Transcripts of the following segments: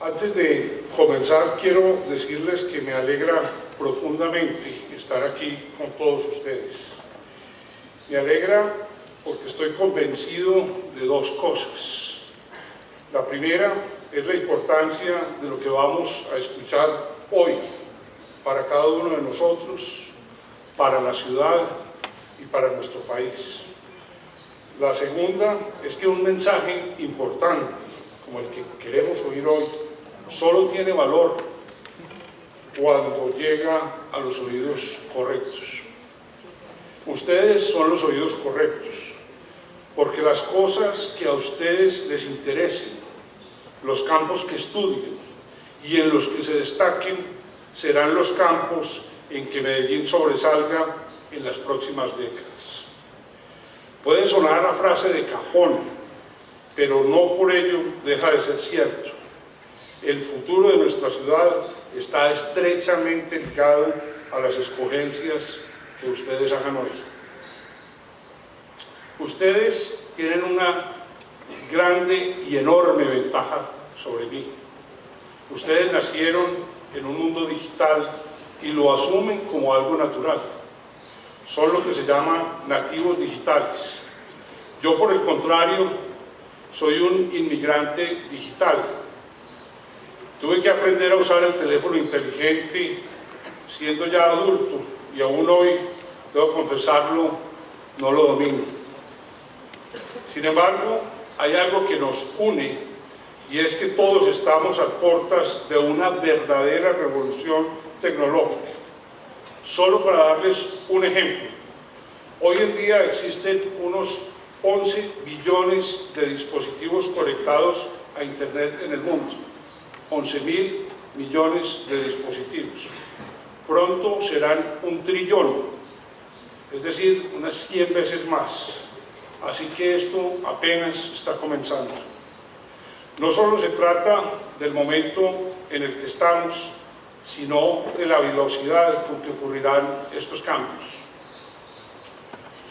Antes de comenzar, quiero decirles que me alegra profundamente estar aquí con todos ustedes. Me alegra porque estoy convencido de dos cosas. La primera es la importancia de lo que vamos a escuchar hoy para cada uno de nosotros, para la ciudad y para nuestro país. La segunda es que un mensaje importante como el que queremos oír hoy solo tiene valor cuando llega a los oídos correctos. Ustedes son los oídos correctos, porque las cosas que a ustedes les interesen, los campos que estudien y en los que se destaquen, serán los campos en que Medellín sobresalga en las próximas décadas. Puede sonar a frase de cajón, pero no por ello deja de ser cierto. El futuro de nuestra ciudad está estrechamente ligado a las escogencias que ustedes hagan hoy. Ustedes tienen una grande y enorme ventaja sobre mí. Ustedes nacieron en un mundo digital y lo asumen como algo natural. Son lo que se llama nativos digitales. Yo, por el contrario, soy un inmigrante digital. Tuve que aprender a usar el teléfono inteligente siendo ya adulto y aún hoy, debo confesarlo, no lo domino. Sin embargo, hay algo que nos une y es que todos estamos a puertas de una verdadera revolución tecnológica. Solo para darles un ejemplo, hoy en día existen unos 11 billones de dispositivos conectados a Internet en el mundo. 11.000 millones de dispositivos. Pronto serán 1 trillón, es decir, unas 100 veces más. Así que esto apenas está comenzando. No solo se trata del momento en el que estamos, sino de la velocidad con que ocurrirán estos cambios.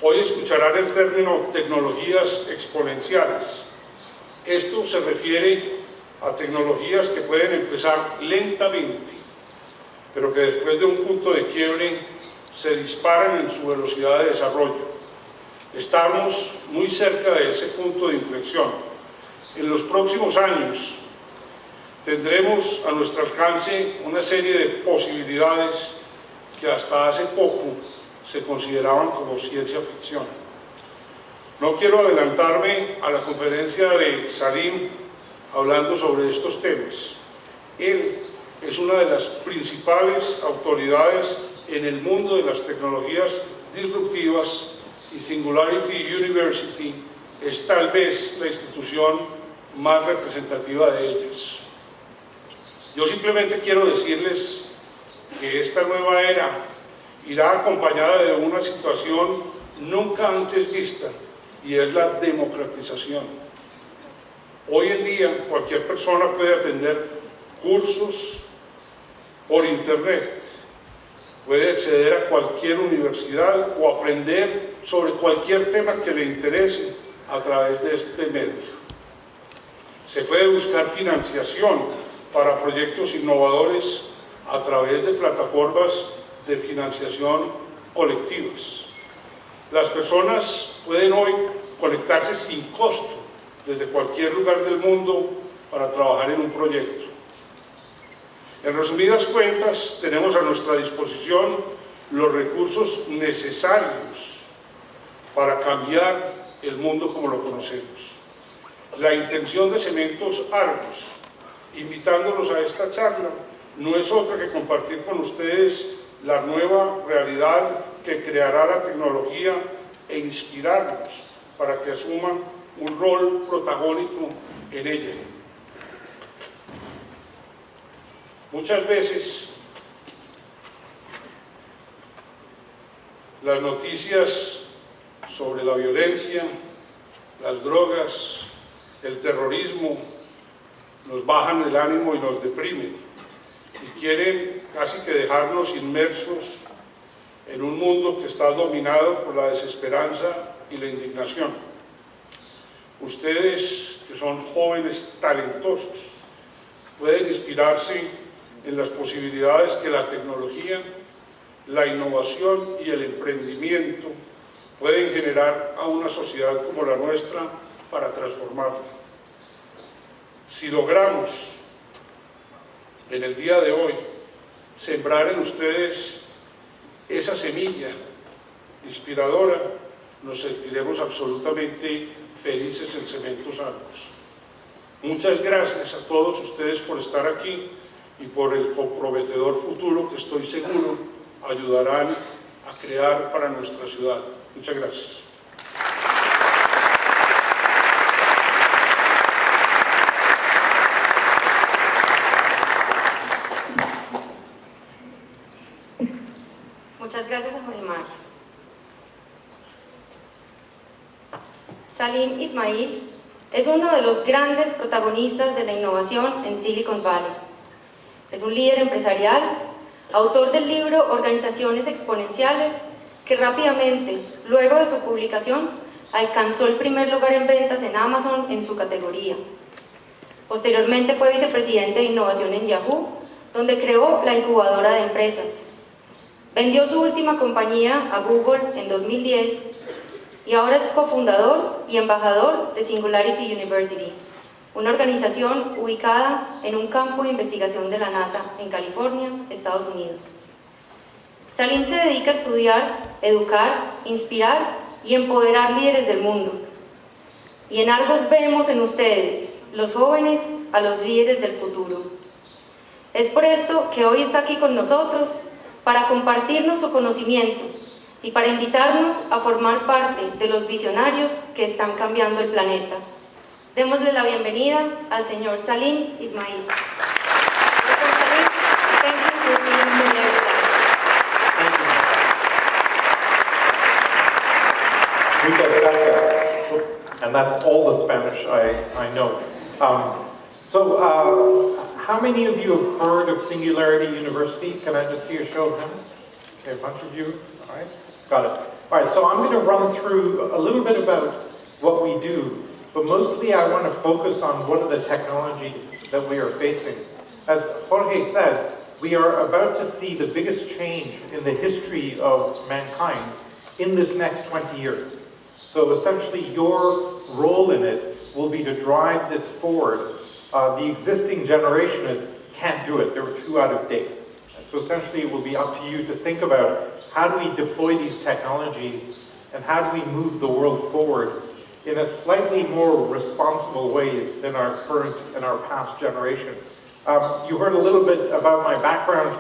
Hoy escucharán el término tecnologías exponenciales. Esto se refiere a tecnologías que pueden empezar lentamente, pero que después de un punto de quiebre se disparan en su velocidad de desarrollo. Estamos muy cerca de ese punto de inflexión. En los próximos años tendremos a nuestro alcance una serie de posibilidades que hasta hace poco se consideraban como ciencia ficción. No quiero adelantarme a la conferencia de Salim hablando sobre estos temas. Él es una de las principales autoridades en el mundo de las tecnologías disruptivas y Singularity University es tal vez la institución más representativa de ellas. Yo simplemente quiero decirles que esta nueva era irá acompañada de una situación nunca antes vista y es la democratización. Hoy en día cualquier persona puede atender cursos por internet, puede acceder a cualquier universidad o aprender sobre cualquier tema que le interese a través de este medio. Se puede buscar financiación para proyectos innovadores a través de plataformas de financiación colectivas. Las personas pueden hoy conectarse sin costo desde cualquier lugar del mundo para trabajar en un proyecto. En resumidas cuentas, tenemos a nuestra disposición los recursos necesarios para cambiar el mundo como lo conocemos. La intención de Cementos Argos, invitándolos a esta charla, no es otra que compartir con ustedes la nueva realidad que creará la tecnología e inspirarlos para que asuman un rol protagónico en ella. Muchas veces las noticias sobre la violencia, las drogas, el terrorismo nos bajan el ánimo y nos deprimen y quieren casi que dejarnos inmersos en un mundo que está dominado por la desesperanza y la indignación. Ustedes, que son jóvenes talentosos, pueden inspirarse en las posibilidades que la tecnología, la innovación y el emprendimiento pueden generar a una sociedad como la nuestra para transformarla. Si logramos en el día de hoy sembrar en ustedes esa semilla inspiradora, nos sentiremos absolutamente felices en Cementos Argos. Muchas gracias a todos ustedes por estar aquí y por el comprometedor futuro que estoy seguro ayudarán a crear para nuestra ciudad. Muchas gracias. Muchas gracias a Jorge Mario. Salim Ismail es uno de los grandes protagonistas de la innovación en Silicon Valley. Es un líder empresarial, autor del libro Organizaciones Exponenciales, que rápidamente, luego de su publicación, alcanzó el primer lugar en ventas en Amazon en su categoría. Posteriormente fue vicepresidente de innovación en Yahoo, donde creó la incubadora de empresas. Vendió su última compañía a Google en 2010 y ahora es cofundador y embajador de Singularity University, una organización ubicada en un campo de investigación de la NASA en California, Estados Unidos. Salim se dedica a estudiar, educar, inspirar y empoderar líderes del mundo. Y en Argos vemos en ustedes, los jóvenes, a los líderes del futuro. Es por esto que hoy está aquí con nosotros para compartirnos su conocimiento y para invitarnos a formar parte de los visionarios que están cambiando el planeta. Démosle la bienvenida al señor Salim Ismail. Muchas gracias. And that's all the Spanish I know. How many of you have heard of Singularity University? Can I just see a show of hands? Okay, a bunch of you. All right, got it. All right, so I'm going to run through a little bit about what we do, but mostly I want to focus on what are the technologies that we are facing. As Jorge said, we are about to see the biggest change in the history of mankind in this next 20 years. So essentially your role in it will be to drive this forward. The existing generation can't do it. They're too out of date. And so essentially it will be up to you to think about how do we deploy these technologies and how do we move the world forward in a slightly more responsible way than our current and our past generation. You heard a little bit about my background.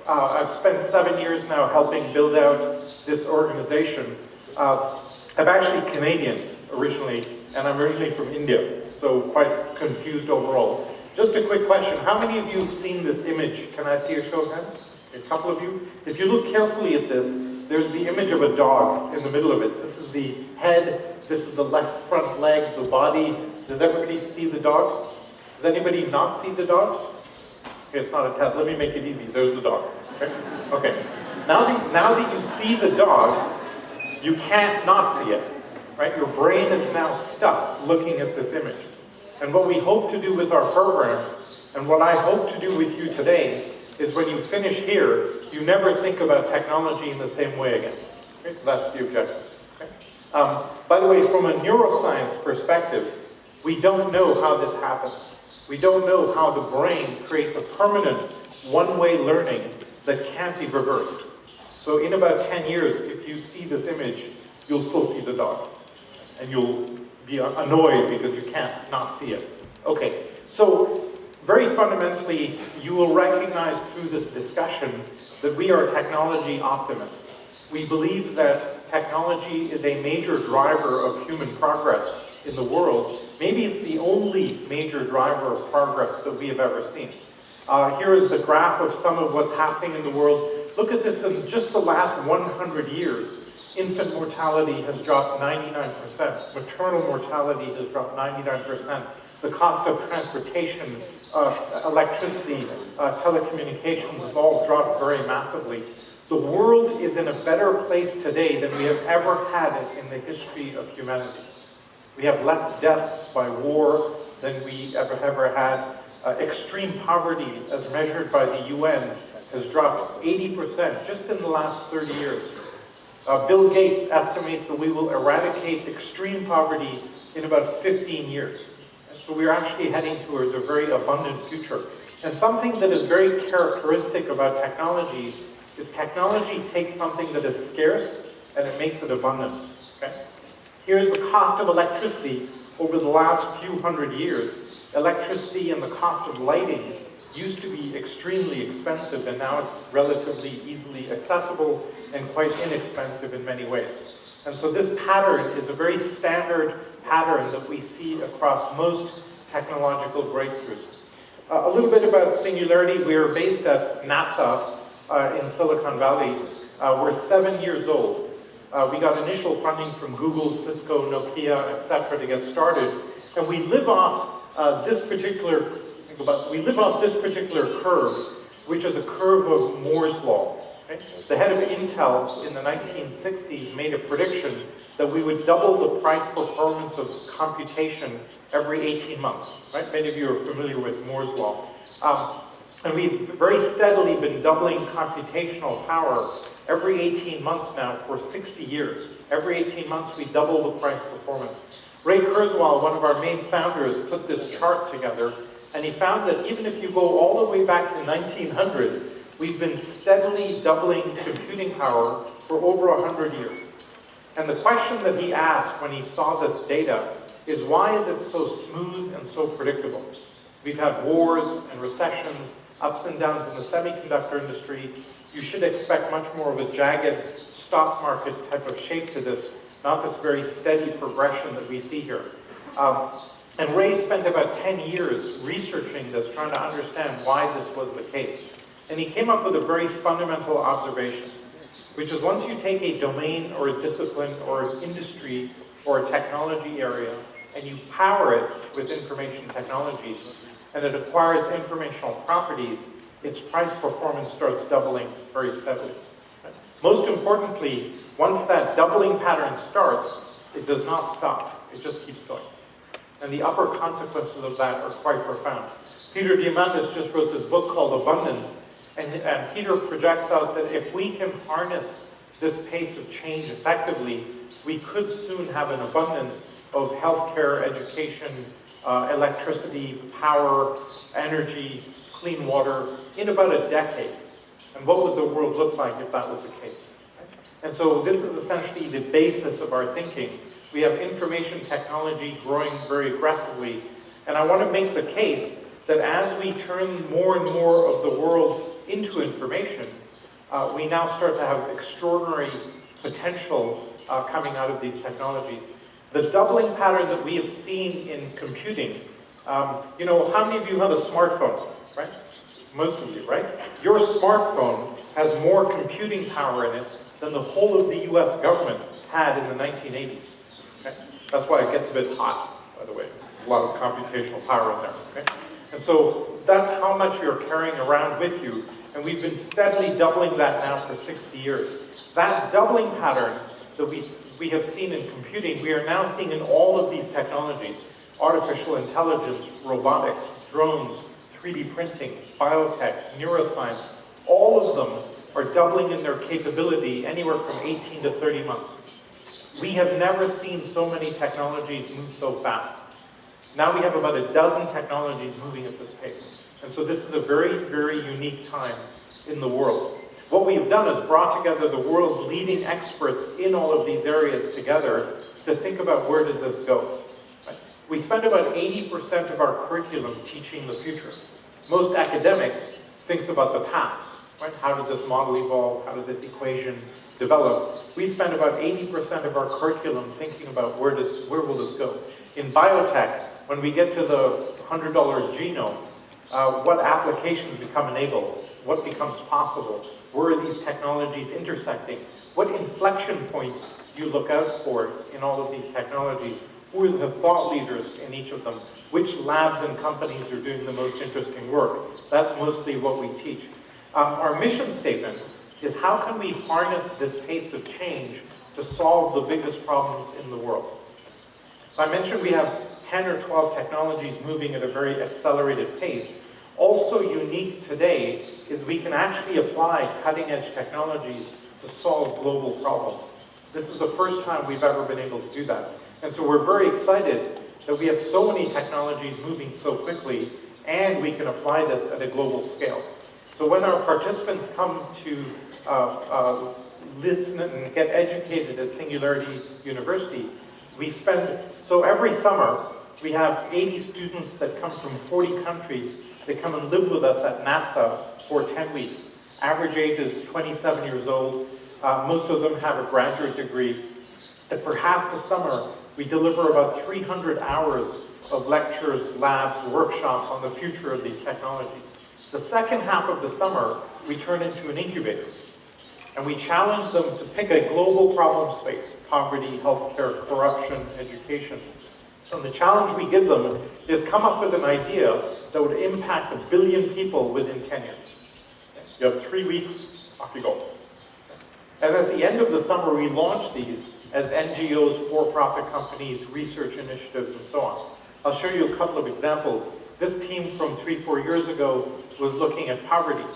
I've spent 7 years now helping build out this organization. I'm actually Canadian originally, and I'm originally from India, so quite confused overall. Just a quick question, how many of you have seen this image? Can I see a show of hands? A couple of you? If you look carefully at this, there's the image of a dog in the middle of it. This is the head, this is the left front leg, the body. Does everybody see the dog? Does anybody not see the dog? Okay, it's not a test, let me make it easy. There's the dog, okay? Okay, now that you see the dog, you can't not see it, right? Your brain is now stuck looking at this image. And what we hope to do with our programs, and what I hope to do with you today, is when you finish here, you never think about technology in the same way again. Okay, so that's the objective. Okay? By the way, from a neuroscience perspective, we don't know how this happens. We don't know how the brain creates a permanent one-way learning that can't be reversed. So in about 10 years, if you see this image, you'll still see the dog. And you'll be annoyed because you can't not see it. Okay, so very fundamentally, you will recognize through this discussion that we are technology optimists. We believe that technology is a major driver of human progress in the world. Maybe it's the only major driver of progress that we have ever seen. Here is the graph of some of what's happening in the world. Look at this, in just the last 100 years, infant mortality has dropped 99%, maternal mortality has dropped 99%, the cost of transportation, electricity, telecommunications have all dropped very massively. The world is in a better place today than we have ever had it in the history of humanity. We have less deaths by war than we ever had. Extreme poverty, as measured by the UN, has dropped 80% just in the last 30 years. Bill Gates estimates that we will eradicate extreme poverty in about 15 years. And so we're actually heading towards a very abundant future. And something that is very characteristic about technology is technology takes something that is scarce and it makes it abundant. Okay? Here's the cost of electricity over the last few hundred years. Electricity and the cost of lighting used to be extremely expensive, and now it's relatively easily accessible and quite inexpensive in many ways. And so this pattern is a very standard pattern that we see across most technological breakthroughs. A little bit about Singularity. We are based at NASA in Silicon Valley. We're 7 years old. We got initial funding from Google, Cisco, Nokia, etc. to get started. And we live off this particular curve, which is a curve of Moore's law. Okay? The head of Intel in the 1960s made a prediction that we would double the price performance of computation every 18 months. Right? Many of you are familiar with Moore's law. And we've very steadily been doubling computational power every 18 months now for 60 years. Every 18 months we double the price performance. Ray Kurzweil, one of our main founders, put this chart together, and he found that even if you go all the way back to 1900, we've been steadily doubling computing power for over 100 years. And the question that he asked when he saw this data is, why is it so smooth and so predictable? We've had wars and recessions, ups and downs in the semiconductor industry. You should expect much more of a jagged stock market type of shape to this, not this very steady progression that we see here. And Ray spent about 10 years researching this, trying to understand why this was the case. And he came up with a very fundamental observation, which is once you take a domain or a discipline or an industry or a technology area and you power it with information technologies and it acquires informational properties, its price performance starts doubling very steadily. Most importantly, once that doubling pattern starts, it does not stop. It just keeps going. And the upper consequences of that are quite profound. Peter Diamandis just wrote this book called Abundance, and Peter projects out that if we can harness this pace of change effectively, we could soon have an abundance of healthcare, education, electricity, power, energy, clean water in about a decade. And what would the world look like if that was the case? And so this is essentially the basis of our thinking. We have information technology growing very aggressively, and I want to make the case that as we turn more and more of the world into information, we now start to have extraordinary potential coming out of these technologies. The doubling pattern that we have seen in computing, you know, how many of you have a smartphone, right? Most of you, right? Your smartphone has more computing power in it than the whole of the US government had in the 1980s. Okay? That's why it gets a bit hot, by the way. A lot of computational power in there. Okay? And so that's how much you're carrying around with you. And we've been steadily doubling that now for 60 years. That doubling pattern that we have seen in computing, we are now seeing in all of these technologies. Artificial intelligence, robotics, drones, 3D printing, biotech, neuroscience, all of them are doubling in their capability anywhere from 18 to 30 months. We have never seen so many technologies move so fast. Now we have about a dozen technologies moving at this pace. And so this is a very, very unique time in the world. What we have done is brought together the world's leading experts in all of these areas together to think about where does this go. Right? We spend about 80% of our curriculum teaching the future. Most academics thinks about the past. Right? How did this model evolve? How did this equation develop? We spend about 80% of our curriculum thinking about where will this go. In biotech, when we get to the $100 genome, what applications become enabled? What becomes possible? Where are these technologies intersecting? What inflection points do you look out for in all of these technologies? Who are the thought leaders in each of them? Which labs and companies are doing the most interesting work? That's mostly what we teach. Our mission statement is how can we harness this pace of change to solve the biggest problems in the world? I mentioned we have 10 or 12 technologies moving at a very accelerated pace. Also unique today is we can actually apply cutting-edge technologies to solve global problems. This is the first time we've ever been able to do that. And so we're very excited that we have so many technologies moving so quickly, and we can apply this at a global scale. So when our participants come to listen and get educated at Singularity University, so every summer, we have 80 students that come from 40 countries that come and live with us at NASA for 10 weeks. Average age is 27 years old. Most of them have a graduate degree. And for half the summer, we deliver about 300 hours of lectures, labs, workshops on the future of these technologies. The second half of the summer, we turn into an incubator. And we challenge them to pick a global problem space: poverty, healthcare, corruption, education. And the challenge we give them is come up with an idea that would impact 1 billion people within 10 years. You have 3 weeks, off you go. And at the end of the summer, we launch these as NGOs, for-profit companies, research initiatives, and so on. I'll show you a couple of examples. This team from 3-4 years ago was looking at poverty.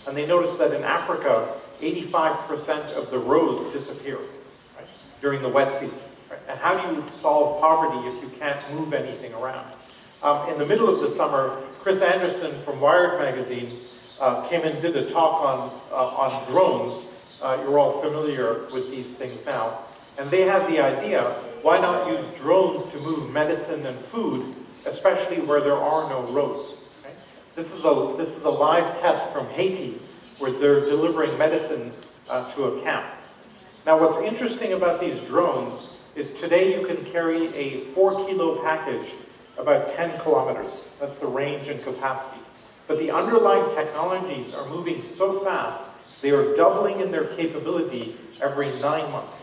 And they noticed that in Africa, 85% of the roads disappear, right, during the wet season. Right? And how do you solve poverty if you can't move anything around? In the middle of the summer, Chris Anderson from Wired magazine came and did a talk on drones. You're all familiar with these things now. And they had the idea, why not use drones to move medicine and food, especially where there are no roads? Right? This is a live test from Haiti, where they're delivering medicine to a camp. Now what's interesting about these drones is today you can carry a 4-kilo package about 10 kilometers. That's the range and capacity. But the underlying technologies are moving so fast, they are doubling in their capability every 9 months.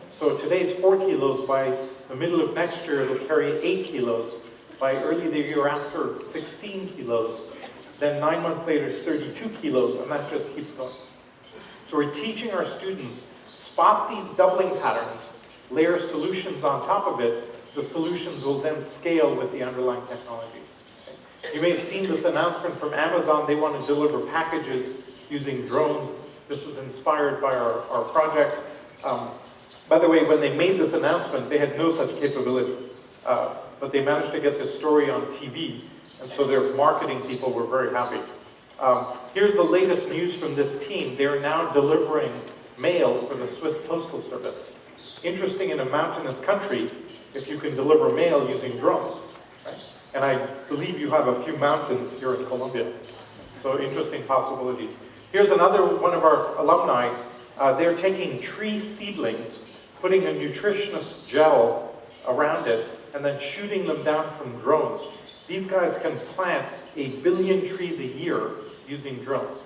So today's 4 kilos, by the middle of next year, it'll carry 8 kilos. By early the year after, 16 kilos. Then 9 months later, it's 32 kilos, and that just keeps going. So we're teaching our students, spot these doubling patterns, layer solutions on top of it. The solutions will then scale with the underlying technology. Okay. You may have seen this announcement from Amazon. They want to deliver packages using drones. This was inspired by our project. By the way, when they made this announcement, they had no such capability. But they managed to get this story on TV, and so their marketing people were very happy. Here's the latest news from this team. They're now delivering mail for the Swiss Postal Service. Interesting, in a mountainous country, if you can deliver mail using drones. Right? And I believe you have a few mountains here in Colombia. So interesting possibilities. Here's another one of our alumni. They're taking tree seedlings, putting a nutritionist gel around it, and then shooting them down from drones. These guys can plant 1 billion trees a year using drones.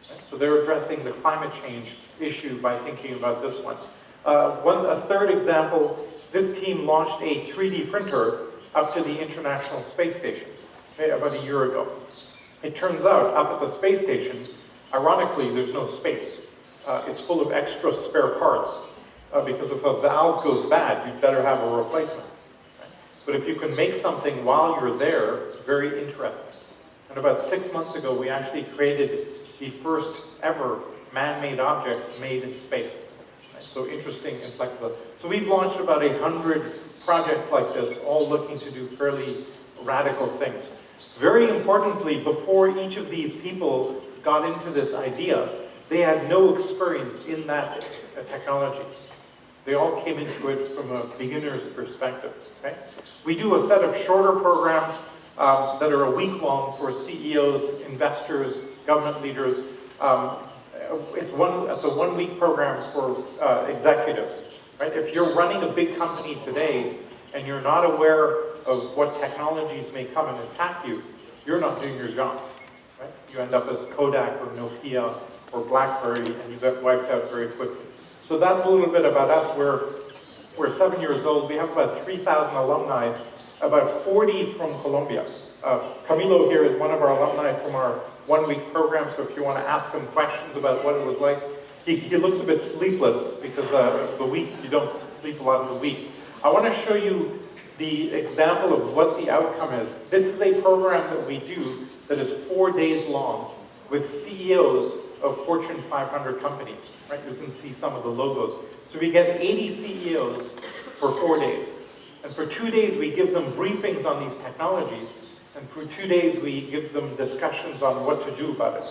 Right? So they're addressing the climate change issue by thinking about this one. A third example, this team launched a 3D printer up to the International Space Station about a year ago. It turns out, up at the space station, ironically, there's no space. It's full of extra spare parts, because if a valve goes bad, you'd better have a replacement. Right? But if you can make something while you're there, very interesting. And about 6 months ago, we actually created the first ever man-made objects made in space. Right? So interesting and flexible. So we've launched about 100 projects like this, all looking to do fairly radical things. Very importantly, before each of these people got into this idea, they had no experience in that technology. They all came into it from a beginner's perspective. Okay? We do a set of shorter programs that are a week long for CEOs, investors, government leaders. It's a 1-week program for executives. Right? If you're running a big company today and you're not aware of what technologies may come and attack you, you're not doing your job. Right? You end up as Kodak or Nokia or BlackBerry, and you get wiped out very quickly. So that's a little bit about us. We're 7 years old. We have about 3,000 alumni, about 40 from Colombia. Camilo here is one of our alumni from our 1-week program, so if you want to ask him questions about what it was like. He looks a bit sleepless because the week, you don't sleep a lot in the week. I want to show you the example of what the outcome is. This is a program that we do that is 4 days long with CEOs of Fortune 500 companies, right? You can see some of the logos. So we get 80 CEOs for 4 days. And for 2 days, we give them briefings on these technologies. And for 2 days, we give them discussions on what to do about it.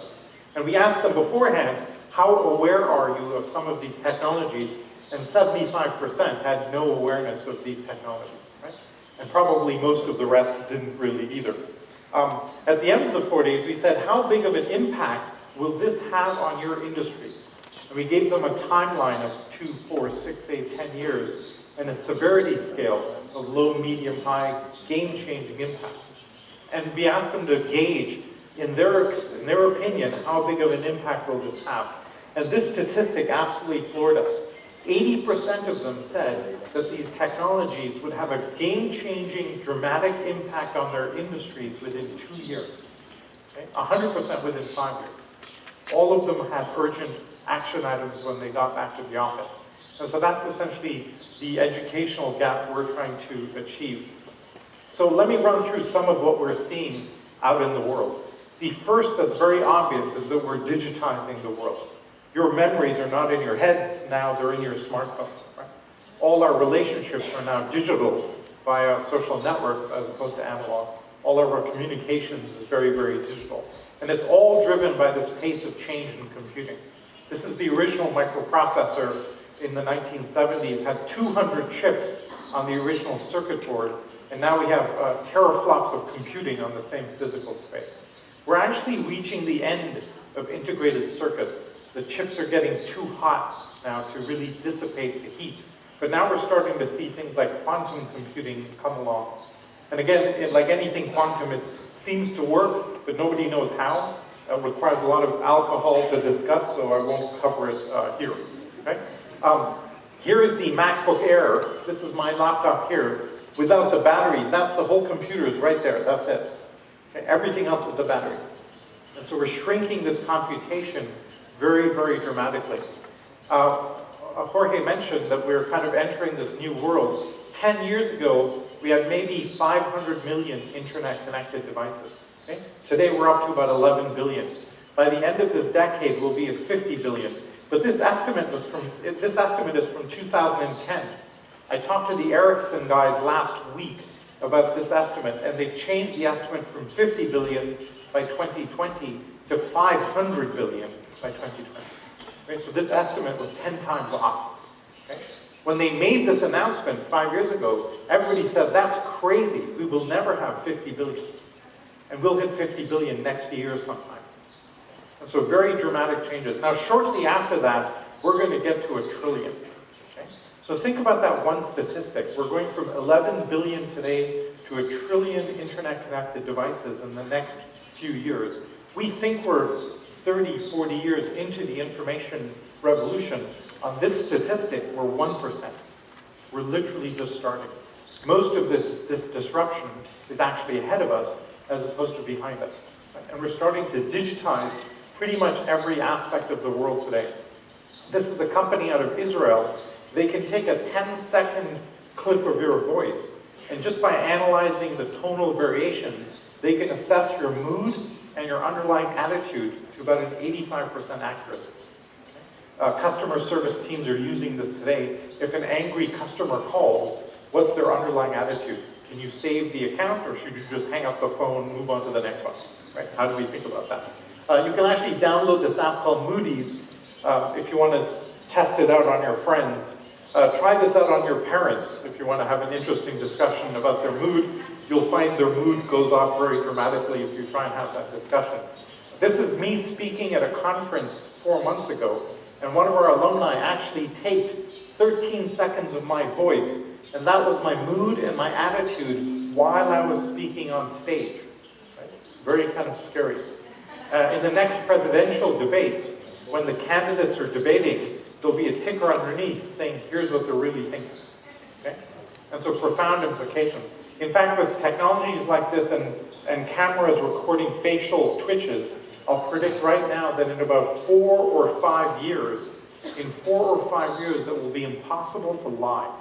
And we ask them beforehand, how aware are you of some of these technologies? And 75% had no awareness of these technologies, right? And probably most of the rest didn't really either. At the end of the 4 days, we said, how big of an impact will this have on your industries? And we gave them a timeline of 2, 4, 6, 8, 10 years, and a severity scale of low, medium, high, game-changing impact. And we asked them to gauge, in their opinion, how big of an impact will this have? And this statistic absolutely floored us. 80% of them said that these technologies would have a game-changing, dramatic impact on their industries within 2 years. Okay? 100% within 5 years. All of them had urgent action items when they got back to the office. And so that's essentially the educational gap we're trying to achieve. So let me run through some of what we're seeing out in the world. The first that's very obvious is that we're digitizing the world. Your memories are not in your heads, now they're in your smartphones. Right? All our relationships are now digital via social networks as opposed to analog. All of our communications is very, very digital. And it's all driven by this pace of change in computing. This is the original microprocessor in the 1970s, had 200 chips on the original circuit board, and now we have teraflops of computing on the same physical space. We're actually reaching the end of integrated circuits. The chips are getting too hot now to really dissipate the heat. But now we're starting to see things like quantum computing come along. And again, like anything quantum, it seems to work, but nobody knows how. It requires a lot of alcohol to discuss, so I won't cover it here. Okay? Here is the MacBook Air. This is my laptop here. Without the battery, that's the whole computer is right there. That's it. Okay? Everything else is the battery. And so we're shrinking this computation very, very dramatically. Jorge mentioned that we're kind of entering this new world. 10 years ago, we had maybe 500 million internet-connected devices. Okay? Today, we're up to about 11 billion. By the end of this decade, we'll be at 50 billion. But this estimate is from 2010. I talked to the Ericsson guys last week about this estimate, and they've changed the estimate from 50 billion by 2020 to 500 billion by 2020. Right? So this estimate was 10 times off. Okay? When they made this announcement 5 years ago, everybody said, that's crazy. We will never have 50 billion. And we'll hit 50 billion next year sometime. And so very dramatic changes. Now, shortly after that, we're going to get to 1 trillion. Okay? So think about that one statistic. We're going from 11 billion today to 1 trillion internet-connected devices in the next few years. We think we're 30, 40 years into the information revolution. On this statistic, we're 1%. We're literally just starting. Most of this disruption is actually ahead of us as opposed to behind us. And we're starting to digitize pretty much every aspect of the world today. This is a company out of Israel. They can take a 10-second clip of your voice, and just by analyzing the tonal variation, they can assess your mood and your underlying attitude to about an 85% accuracy. Customer service teams are using this today. If an angry customer calls, what's their underlying attitude? Can you save the account, or should you just hang up the phone, move on to the next one? Right? How do we think about that? You can actually download this app called Moody's if you want to test it out on your friends. Try this out on your parents if you want to have an interesting discussion about their mood. You'll find their mood goes off very dramatically if you try and have that discussion. This is me speaking at a conference 4 months ago, and one of our alumni actually taped 13 seconds of my voice, and that was my mood and my attitude while I was speaking on stage. Right? Very kind of scary. In the next presidential debates, when the candidates are debating, there'll be a ticker underneath saying, here's what they're really thinking. Okay? And so profound implications. In fact, with technologies like this and cameras recording facial twitches, I'll predict right now that in about 4 or 5 years, it will be impossible to lie.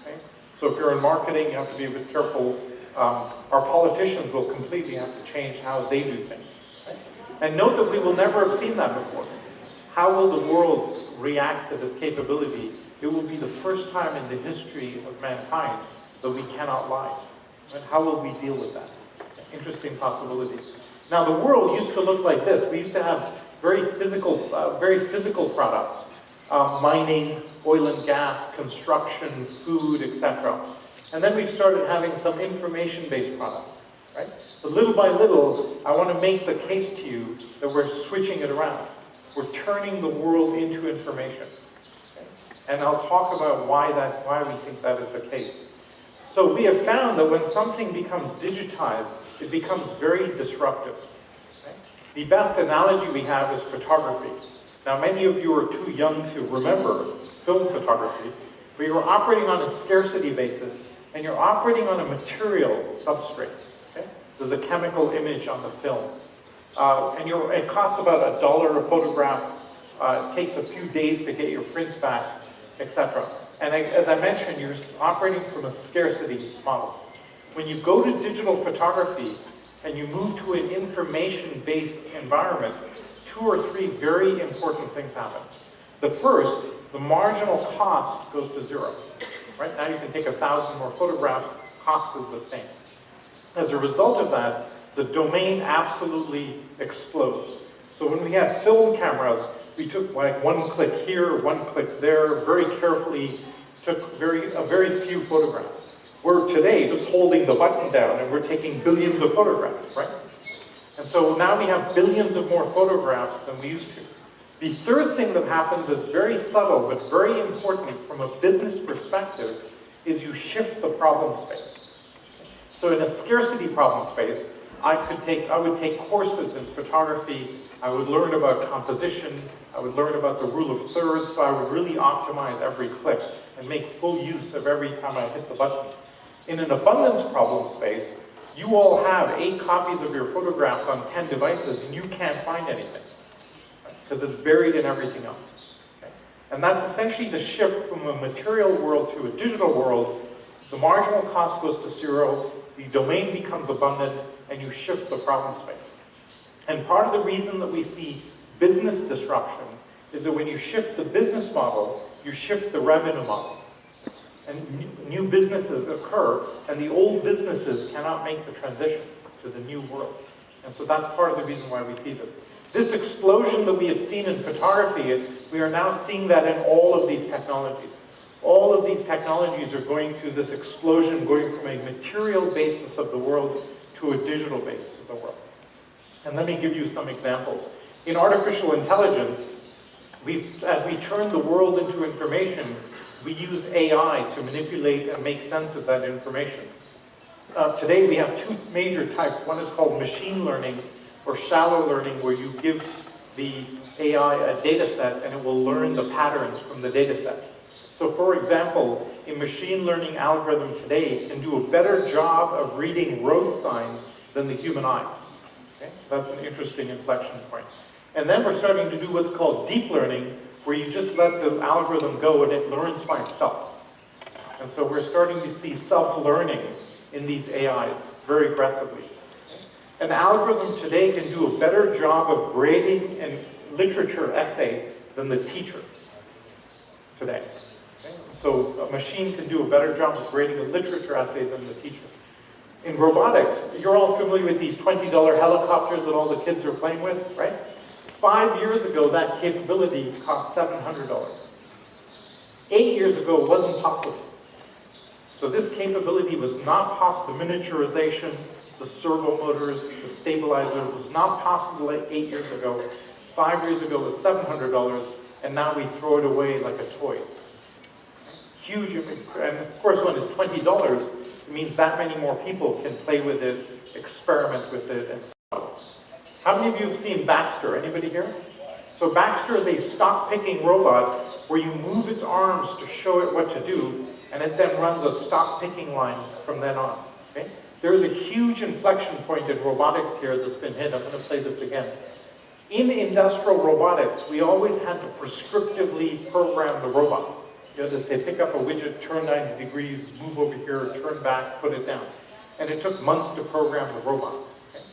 Okay? So if you're in marketing, you have to be a bit careful. Our politicians will completely have to change how they do things. Right? And note that we will never have seen that before. How will the world react to this capability? It will be the first time in the history of mankind that we cannot lie. And how will we deal with that? Interesting possibilities. Now the world used to look like this. We used to have very physical products. Mining, oil and gas, construction, food, etc. And then we've started having some information-based products, right? But little by little, I want to make the case to you that we're switching it around. We're turning the world into information. Okay? And I'll talk about why we think that is the case. So we have found that when something becomes digitized, it becomes very disruptive. Okay? The best analogy we have is photography. Now, many of you are too young to remember film photography, but you're operating on a scarcity basis, and you're operating on a material substrate. Okay? There's a chemical image on the film. And it costs about $1 a photograph. It takes a few days to get your prints back, etc. And as I mentioned, you're operating from a scarcity model. When you go to digital photography and you move to an information-based environment, 2 or 3 very important things happen. The first, the marginal cost goes to 0. Right now you can take 1,000 more photographs, cost is the same. As a result of that, the domain absolutely explodes. So when we had film cameras, we took like 1 click here, 1 click there, very carefully, took very few photographs. We're today just holding the button down and we're taking billions of photographs, right? And so now we have billions of more photographs than we used to. The third thing that happens is very subtle, but very important from a business perspective, is you shift the problem space. So in a scarcity problem space, I would take courses in photography, I would learn about composition, I would learn about the rule of thirds, so I would really optimize every click and make full use of every time I hit the button. In an abundance problem space, you all have 8 copies of your photographs on 10 devices and you can't find anything because it's buried in everything else. Okay? And that's essentially the shift from a material world to a digital world. The marginal cost goes to 0, the domain becomes abundant, and you shift the problem space. And part of the reason that we see business disruption is that when you shift the business model, you shift the revenue model. And new businesses occur, and the old businesses cannot make the transition to the new world. And so that's part of the reason why we see this. This explosion that we have seen in photography, we are now seeing that in all of these technologies. All of these technologies are going through this explosion, going from a material basis of the world to a digital basis of the world. And let me give you some examples. In artificial intelligence, as we turn the world into information, we use AI to manipulate and make sense of that information. Today we have 2 major types. One is called machine learning or shallow learning, where you give the AI a data set and it will learn the patterns from the data set. So for example, a machine learning algorithm today can do a better job of reading road signs than the human eye. Okay? That's an interesting inflection point. And then we're starting to do what's called deep learning, where you just let the algorithm go and it learns by itself. And so we're starting to see self-learning in these AIs very aggressively. An algorithm today can do a better job of grading a literature essay than the teacher today. Okay? So a machine can do a better job of grading a literature essay than the teacher. In robotics, you're all familiar with these $20 helicopters that all the kids are playing with, right? 5 years ago, that capability cost $700. 8 years ago, it wasn't possible. So this capability was not possible. The miniaturization, the servo motors, the stabilizer was not possible 8 years ago. 5 years ago, it was $700, and now we throw it away like a toy. Huge, and of course, when it's $20, it means that many more people can play with it, experiment with it, and so on. How many of you have seen Baxter? Anybody here? So Baxter is a stock-picking robot where you move its arms to show it what to do, and it then runs a stock-picking line from then on. Okay? There's a huge inflection point in robotics here that's been hit. I'm going to play this again. In industrial robotics, we always had to prescriptively program the robot. You had to say, pick up a widget, turn 90 degrees, move over here, turn back, put it down. And it took months to program the robot. Okay?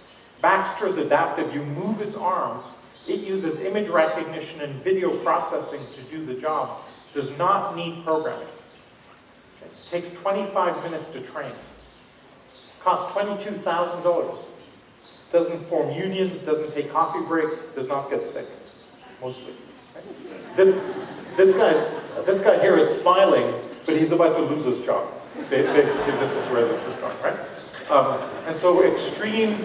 Baxter's adaptive. You move its arms. It uses image recognition and video processing to do the job. Does not need programming. Okay? Takes 25 minutes to train. Costs $22,000. Doesn't form unions, doesn't take coffee breaks, does not get sick, mostly. Okay? This guy here is smiling, but he's about to lose his job. Basically, this is where this is going, right? And so extreme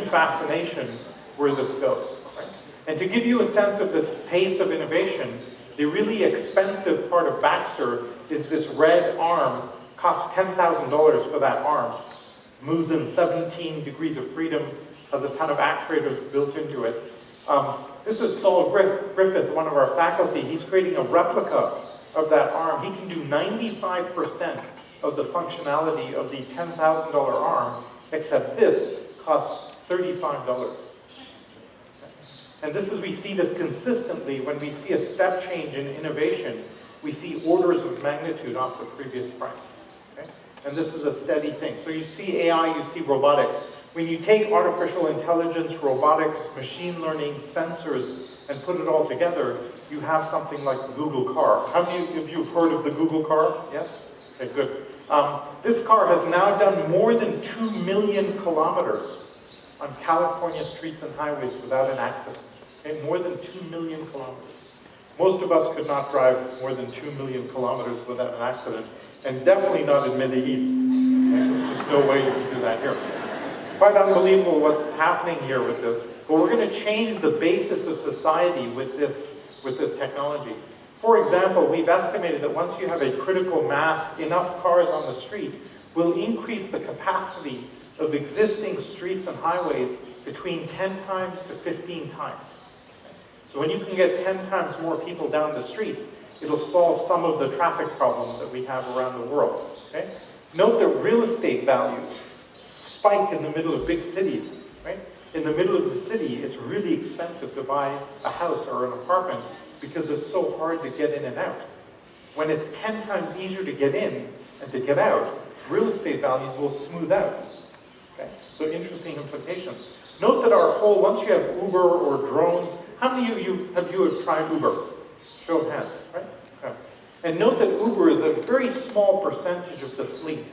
fascination where this goes. Right? And to give you a sense of this pace of innovation, the really expensive part of Baxter is this red arm. Costs $10,000 for that arm. Moves in 17 degrees of freedom, has a ton of actuators built into it. This is Saul Griffith, one of our faculty. He's creating a replica of that arm. He can do 95% of the functionality of the $10,000 arm, except this costs $35. And this is, we see this consistently when we see a step change in innovation. We see orders of magnitude off the previous price. Okay? And this is a steady thing. So you see AI, you see robotics. When you take artificial intelligence, robotics, machine learning, sensors, and put it all together, you have something like the Google car. How many of you have heard of the Google car? Yes? Okay, good. This car has now done more than 2 million kilometers on California streets and highways without an accident. Okay? More than 2 million kilometers. Most of us could not drive more than 2 million kilometers without an accident, and definitely not in Medellín. Okay? There's just no way you can do that here. Quite unbelievable what's happening here with this. But we're going to change the basis of society with this technology. For example, we've estimated that once you have a critical mass, enough cars on the street will increase the capacity of existing streets and highways between 10 times to 15 times. So when you can get 10 times more people down the streets, it'll solve some of the traffic problems that we have around the world. Okay? Note that real estate values spike in the middle of big cities. Right? In the middle of the city, it's really expensive to buy a house or an apartment because it's so hard to get in and out. When it's 10 times easier to get in and to get out, real estate values will smooth out. Okay? So interesting implications. Note that our whole, once you have Uber or drones, how many of you have tried Uber? Show of hands, right? Okay. And note that Uber is a very small percentage of the fleet.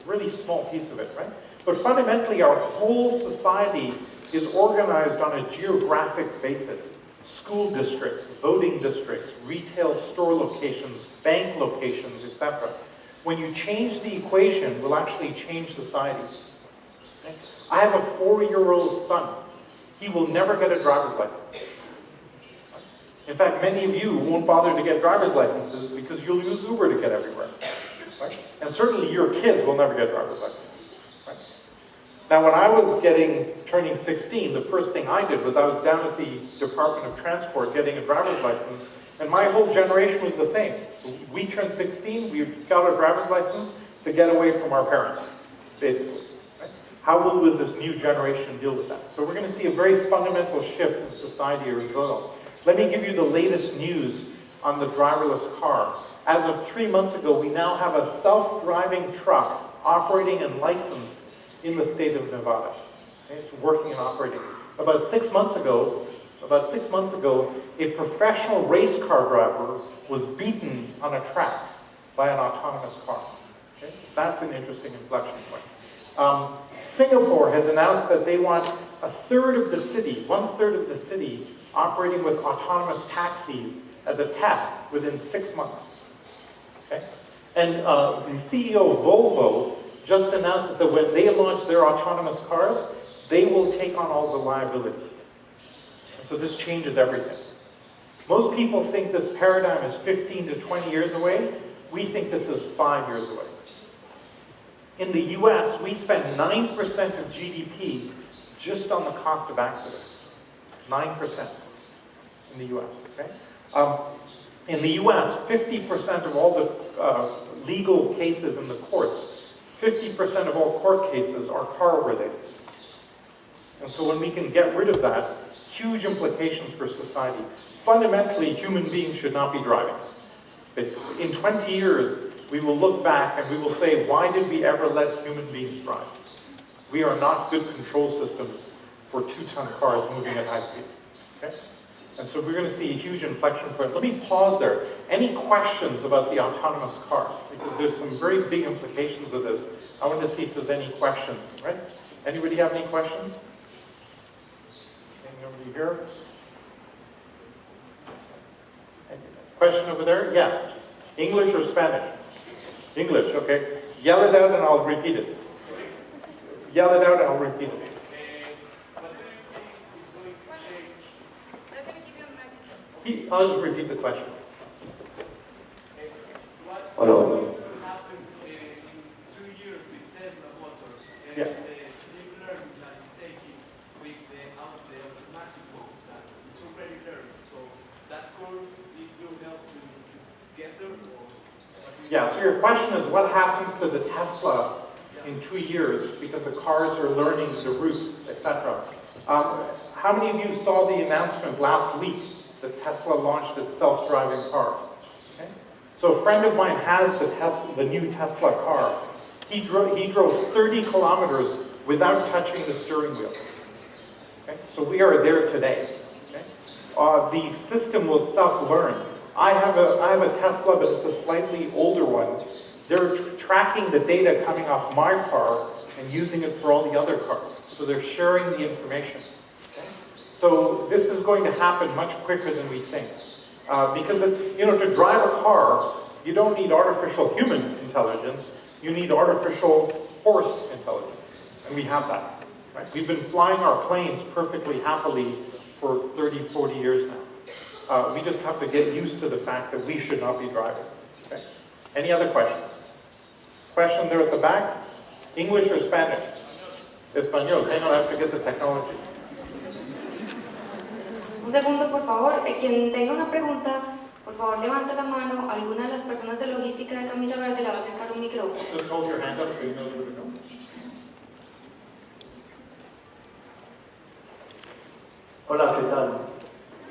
Really small piece of it, right? But fundamentally, our whole society is organized on a geographic basis. School districts, voting districts, retail store locations, bank locations, etc. When you change the equation, we'll actually change society. Okay? I have a 4-year-old son. He will never get a driver's license. In fact, many of you won't bother to get driver's licenses because you'll use Uber to get everywhere. Right? And certainly your kids will never get driver's licenses. Right? Now, when I was turning 16, the first thing I did was I was down at the Department of Transport getting a driver's license, and my whole generation was the same. We turned 16, we got our driver's license to get away from our parents, basically. Right? How will this new generation deal with that? So we're going to see a very fundamental shift in society as well. Let me give you the latest news on the driverless car. As of 3 months ago, we now have a self-driving truck operating and licensed in the state of Nevada. Okay, it's working and operating. About 6 months ago, a professional race car driver was beaten on a track by an autonomous car. Okay? That's an interesting inflection point. Singapore has announced that they want 1/3 of the city, 1/3 of the city, operating with autonomous taxis as a test within 6 months. Okay? And the CEO of Volvo just announced that when they launch their autonomous cars, they will take on all the liability. And so this changes everything. Most people think this paradigm is 15 to 20 years away. We think this is 5 years away. In the US, we spend 9% of GDP just on the cost of accidents. 9% in the US, okay? In the US, 50% of all the legal cases in the courts, 50% of all court cases are car-related. And so when we can get rid of that, huge implications for society. Fundamentally, human beings should not be driving. basically. In 20 years, we will look back and we will say, why did we ever let human beings drive? We are not good control systems for 2-ton cars moving at high speed. Okay? And so we're going to see a huge inflection point. Let me pause there. Any questions about the autonomous car? Because there's some very big implications of this. I want to see if there's any questions, right? Anybody have any questions? Anybody here? Question over there? Yes. English or Spanish? English, okay. Yell it out and I'll repeat it. Yell it out and I'll repeat it. I'll just repeat the question. What will happen in 2 years with Tesla Motors and the deep learning that is taking with the automatic mode that it's already learned? So that curve, it will help to get there? Yeah, so your question is what happens to the Tesla in 2 years because the cars are learning the routes, etc. How many of you saw the announcement last week that Tesla launched its self-driving car? Okay. So a friend of mine has the new Tesla car. He drove 30 kilometers without touching the steering wheel. Okay. So we are there today. Okay. The system will self-learn. I have a Tesla, but it's a slightly older one. They're tracking the data coming off my car and using it for all the other cars. So they're sharing the information. So this is going to happen much quicker than we think. Because, to drive a car, you don't need artificial human intelligence, you need artificial horse intelligence. And we have that. Right? We've been flying our planes perfectly happily for 30, 40 years now. We just have to get used to the fact that we should not be driving. Okay? Any other questions? Question there at the back? English or Spanish? Español. Hang on, I have to get the technology. Un segundo, por favor. Quien tenga una pregunta, por favor, levante la mano. Alguna de las personas de logística de camisa verde le va a acercar un micrófono. Just hold your hand up so you know where to go. Hola, ¿qué tal?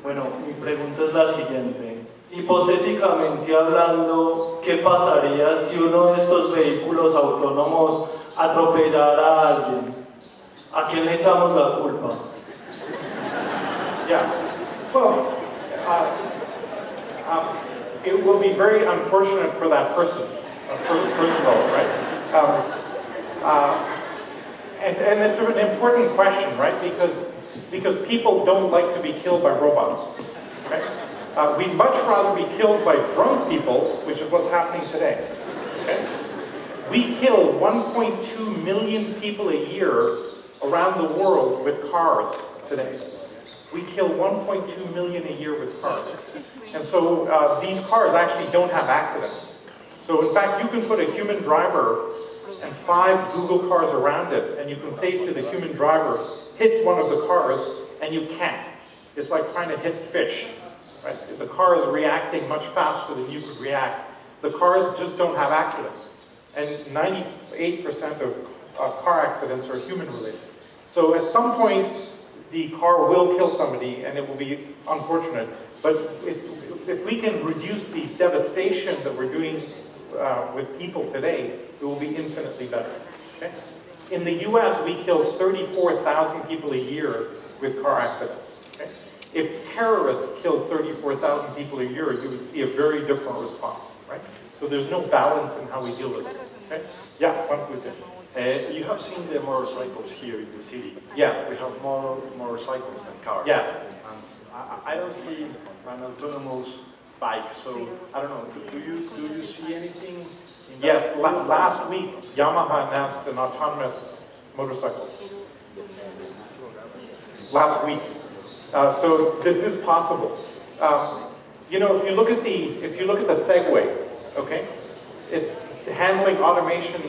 Bueno, mi pregunta es la siguiente. Hipotéticamente hablando, ¿qué pasaría si uno de estos vehículos autónomos atropellara a alguien? ¿A quién le echamos la culpa? Yeah. Well, it will be very unfortunate for that person, first of all, right? And it's an important question, right? Because people don't like to be killed by robots, right? We'd much rather be killed by drunk people, which is what's happening today. Okay? We kill 1.2 million people a year around the world with cars today. We kill 1.2 million a year with cars. And so these cars actually don't have accidents. So in fact, you can put a human driver and 5 Google cars around it, and you can say to the human driver, hit one of the cars, and you can't. It's like trying to hit fish. Right? The car is reacting much faster than you could react. The cars just don't have accidents. And 98% of car accidents are human-related. So at some point, the car will kill somebody, and it will be unfortunate. But if we can reduce the devastation that we're doing with people today, it will be infinitely better. Okay? In the US, we kill 34,000 people a year with car accidents. Okay? If terrorists killed 34,000 people a year, you would see a very different response. Right? So there's no balance in how we deal with it. Okay? Yeah, one question. You have seen the motorcycles here in the city. Yes. We have more motorcycles than cars. Yes. And I don't see an autonomous bike, so I don't know. Do you see anything? In Yes. Last week, Yamaha announced an autonomous motorcycle. Last week. So this is possible. You know, if you look at the Segway, okay, it's handling automation,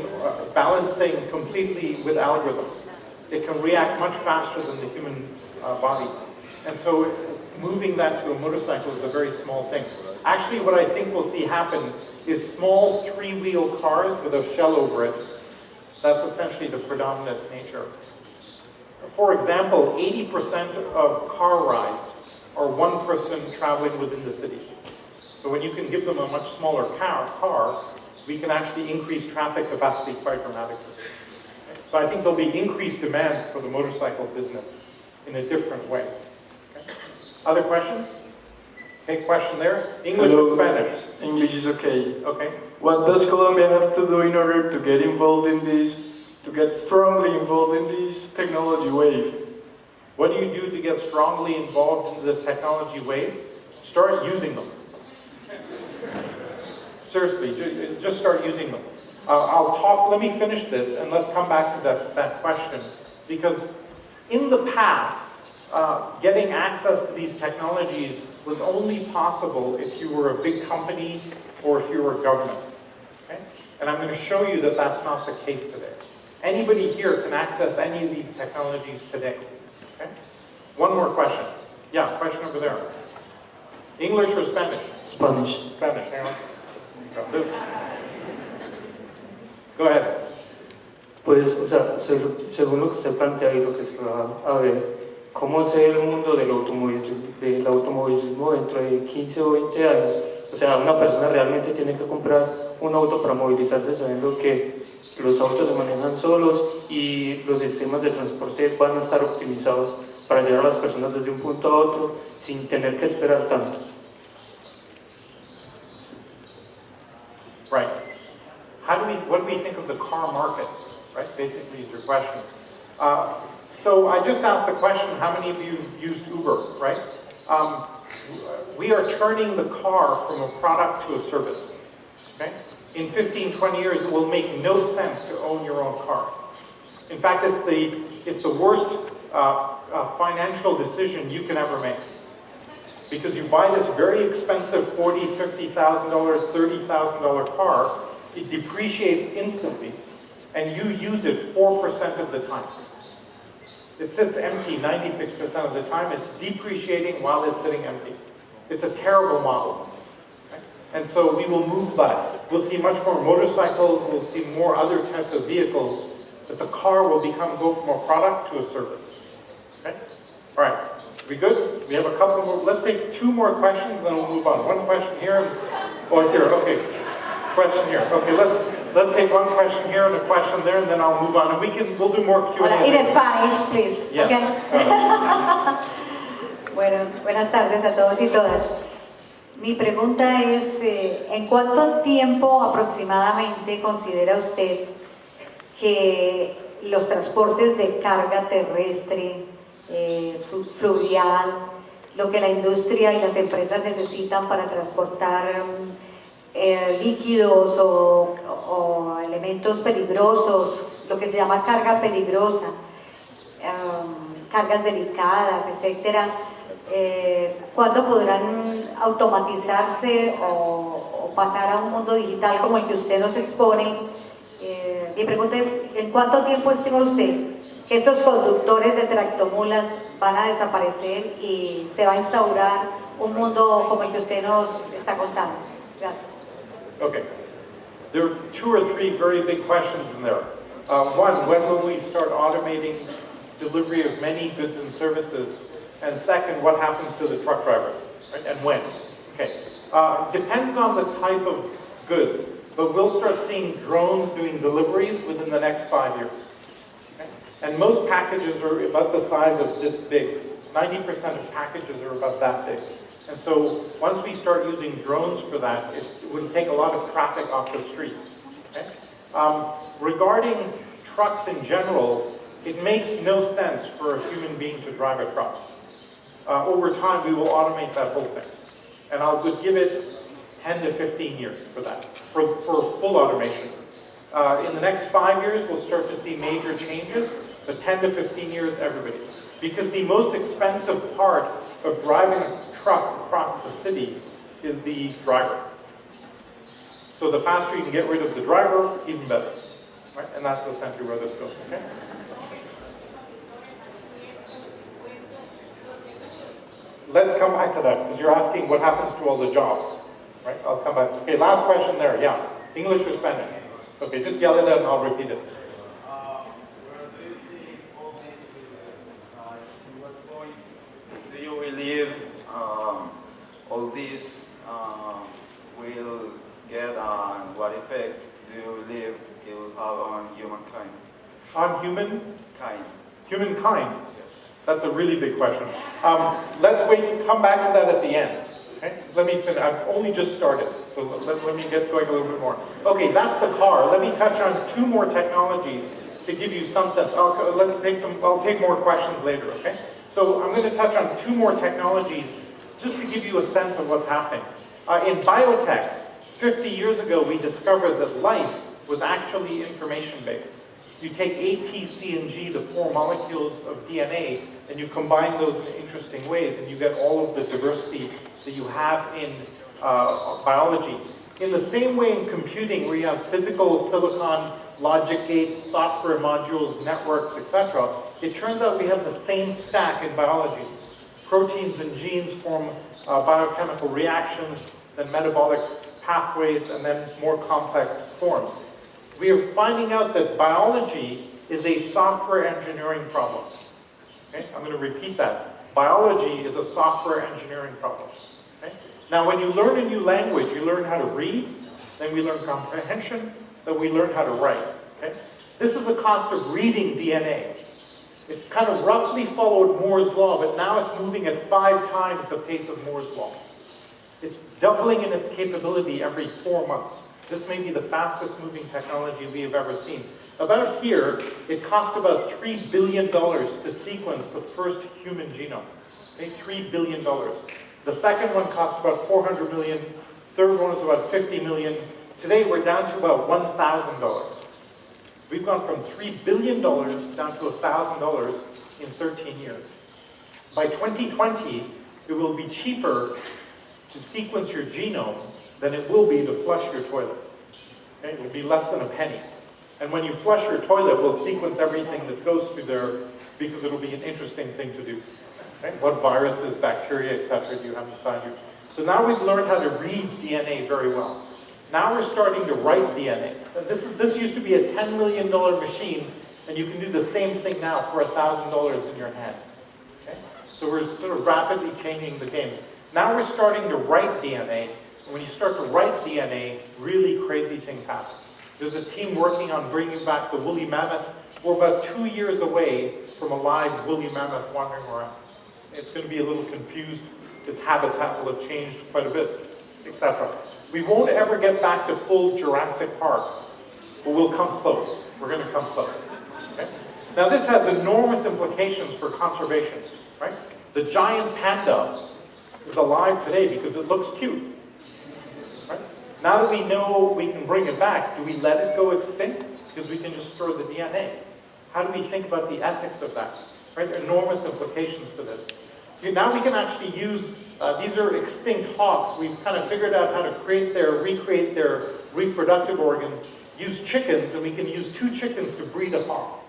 balancing completely with algorithms. It can react much faster than the human body. And so moving that to a motorcycle is a very small thing. Actually, what I think we'll see happen is small 3-wheel cars with a shell over it. That's essentially the predominant nature. For example, 80% of car rides are one person traveling within the city. So when you can give them a much smaller car, we can actually increase traffic capacity quite dramatically. Okay? So I think there'll be increased demand for the motorcycle business in a different way. Okay? Other questions? Okay, question there. English or Spanish? English is okay. Okay. What does Colombia have to do in order to get involved in this, to get strongly involved in this technology wave? What do you do to get strongly involved in this technology wave? Start using them. Seriously, just start using them. Let me finish this and let's come back to that question. Because in the past, getting access to these technologies was only possible if you were a big company or if you were government. Okay? And I'm going to show you that that's not the case today. Anybody here can access any of these technologies today. Okay? One more question. Yeah, question over there. English or Spanish? Spanish. Spanish, hang on. Go ahead. Pues, o sea, según lo que se plantea y lo que se va a ver, ¿cómo se ve el mundo del automovilismo dentro de 15 o 20 años? O sea, una persona realmente tiene que comprar un auto para movilizarse sabiendo que los autos se manejan solos y los sistemas de transporte van a estar optimizados para llevar a las personas desde un punto a otro sin tener que esperar tanto. Right. What do we think of the car market? Right, basically is your question. So I just asked the question, how many of you used Uber, right? We are turning the car from a product to a service, okay? In 15, 20 years, it will make no sense to own your own car. In fact, it's the worst financial decision you can ever make. Because you buy this very expensive $40,000, $50,000, $30,000 car, it depreciates instantly, and you use it 4% of the time. It sits empty 96% of the time. It's depreciating while it's sitting empty. It's a terrible model. Okay? And so we will move that. We'll see much more motorcycles, we'll see more other types of vehicles, but the car will go from a product to a service. Okay? All right, we good? We have a couple more. Let's take 2 more questions, then we'll move on. One question here, or here, okay. Question here. Okay, let's take one question here and a question there, and then I'll move on. And we'll do more Q&A. Hola, in Spanish, please. Yes. Okay. Bueno, buenas tardes a todos y todas. Mi pregunta es, ¿en cuánto tiempo aproximadamente considera usted que los transportes de carga terrestre, fluvial, lo que la industria y las empresas necesitan para transportar líquidos o elementos peligrosos, lo que se llama carga peligrosa, cargas delicadas, etcétera, ¿cuándo podrán automatizarse o pasar a un mundo digital como el que usted nos expone? Mi pregunta es, ¿en cuánto tiempo estima usted que estos conductores de tractomulas van a desaparecer y se va a instaurar un mundo como el que usted nos está contando? Gracias. Okay. There are 2 or 3 very big questions in there. One, when will we start automating delivery of many goods and services? And second, what happens to the truck drivers, right? And when? Okay. Depends on the type of goods, but we'll start seeing drones doing deliveries within the next 5 years. Okay? And most packages are about the size of this big. 90% of packages are about that big. And so once we start using drones for that, it would take a lot of traffic off the streets. Okay? Regarding trucks in general, it makes no sense for a human being to drive a truck. Over time, we will automate that whole thing. And I would give it 10 to 15 years for that, for full automation. In the next 5 years, we'll start to see major changes, but 10 to 15 years, everybody. Because the most expensive part of driving a truck across the city is the driver. So the faster you can get rid of the driver, even better. Right? And that's essentially where this goes. Okay? Let's come back to that, because you're asking what happens to all the jobs. Right? I'll come back. Okay, last question there. Yeah. English or Spanish? Okay, just yell it out and I'll repeat it. Where do you think all this will, in what point do you believe all these will get and what effect do you believe it will have on humankind? On human? Kind. Humankind? Yes. That's a really big question. Let's wait to come back to that at the end. Okay? Let me finish. I've only just started, so let me get going a little bit more. Okay, that's the car. Let me touch on 2 more technologies to give you some sense. I'll take more questions later, okay? So I'm going to touch on 2 more technologies just to give you a sense of what's happening. In biotech, 50 years ago, we discovered that life was actually information-based. You take A, T, C, and G, the 4 molecules of DNA, and you combine those in interesting ways, and you get all of the diversity that you have in biology. In the same way in computing, where you have physical silicon, logic gates, software modules, networks, etc., it turns out we have the same stack in biology. Proteins and genes form biochemical reactions, then metabolic pathways, and then more complex forms. We are finding out that biology is a software engineering problem. Okay? I'm going to repeat that. Biology is a software engineering problem. Okay? Now, when you learn a new language, you learn how to read, then we learn comprehension, then we learn how to write. Okay? This is the cost of reading DNA. It kind of roughly followed Moore's law, but now it's moving at 5 times the pace of Moore's law. It's doubling in its capability every 4 months. This may be the fastest moving technology we have ever seen. About here, it cost about $3 billion to sequence the first human genome. Okay, $3 billion. The second one cost about 400 million. Third one was about 50 million. Today, we're down to about $1,000. We've gone from $3 billion down to $1,000 in 13 years. By 2020, it will be cheaper to sequence your genome than it will be to flush your toilet. Okay? It will be less than a penny. And when you flush your toilet, we'll sequence everything that goes through there because it'll be an interesting thing to do. Okay? What viruses, bacteria, etc. do you have inside you? So now we've learned how to read DNA very well. Now we're starting to write DNA. This used to be a $10 million machine, and you can do the same thing now for $1,000 in your hand. Okay? So we're sort of rapidly changing the game. Now we're starting to write DNA, and when you start to write DNA, really crazy things happen. There's a team working on bringing back the woolly mammoth. We're about 2 years away from a live woolly mammoth wandering around. It's going to be a little confused. Its habitat will have changed quite a bit, etc. We won't ever get back to full Jurassic Park, but we'll come close. We're going to come close. Okay? Now this has enormous implications for conservation, right? The giant panda is alive today because it looks cute. Right? Now that we know we can bring it back, do we let it go extinct? Because we can just store the DNA. How do we think about the ethics of that? Right? Enormous implications for this. Now we can actually use, these are extinct hawks. We've kind of figured out how to recreate their reproductive organs, use chickens, and we can use 2 chickens to breed a hawk.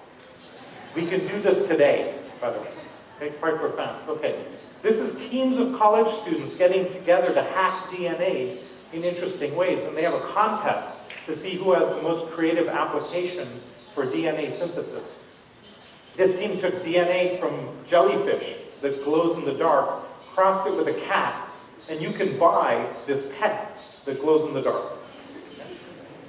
We can do this today, by the way. Okay, quite profound. Okay, this is teams of college students getting together to hack DNA in interesting ways, and they have a contest to see who has the most creative application for DNA synthesis. This team took DNA from jellyfish that glows in the dark, crossed it with a cat, and you can buy this pet that glows in the dark.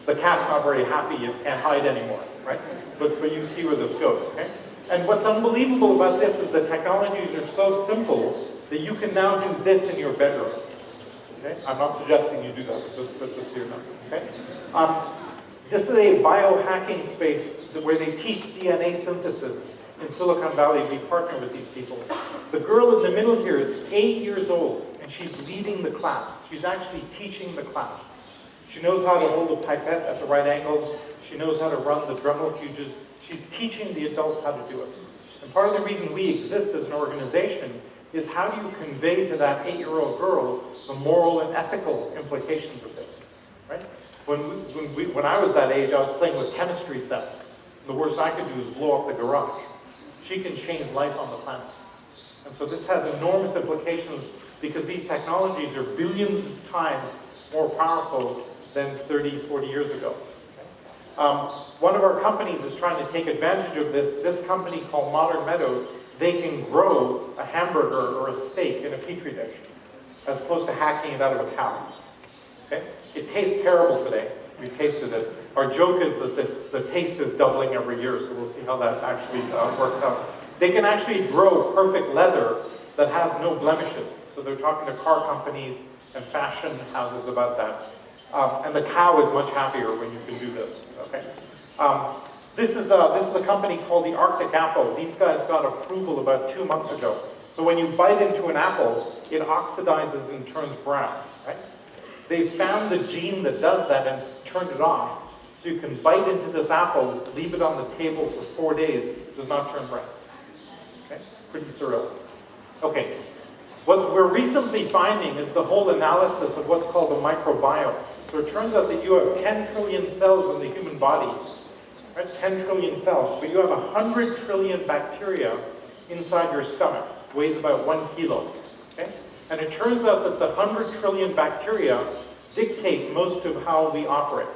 The cat's not very happy, it can't hide anymore, right? But you see where this goes, okay? And what's unbelievable about this is the technologies are so simple that you can now do this in your bedroom. Okay? I'm not suggesting you do that, but just so you know, okay? This is a biohacking space where they teach DNA synthesis in Silicon Valley. We partner with these people. The girl in the middle here is 8 years old, and she's leading the class. She's actually teaching the class. She knows how to hold a pipette at the right angles. She knows how to run the drummelfuges. She's teaching the adults how to do it. And part of the reason we exist as an organization is how do you convey to that 8-year-old girl the moral and ethical implications of this, right? When I was that age, I was playing with chemistry sets. The worst I could do is blow up the garage. She can change life on the planet. And so this has enormous implications because these technologies are billions of times more powerful than 30, 40 years ago. One of our companies is trying to take advantage of this. This company called Modern Meadow, they can grow a hamburger or a steak in a petri dish. as opposed to hacking it out of a cow. Okay? It tastes terrible today. We've tasted it. Our joke is that the taste is doubling every year, so we'll see how that actually works out. They can actually grow perfect leather that has no blemishes. So they're talking to car companies and fashion houses about that. And the cow is much happier when you can do this. Okay? This is a company called the Arctic Apple. These guys got approval about 2 months ago. So when you bite into an apple, it oxidizes and turns brown. Right? They found the gene that does that and turned it off. So you can bite into this apple, leave it on the table for 4 days, it does not turn brown. Okay? Pretty surreal. Okay. What we're recently finding is the whole analysis of what's called the microbiome. So it turns out that you have 10 trillion cells in the human body. Right? 10 trillion cells. But you have 100 trillion bacteria inside your stomach. Weighs about 1 kilo. Okay? And it turns out that the 100 trillion bacteria dictate most of how we operate.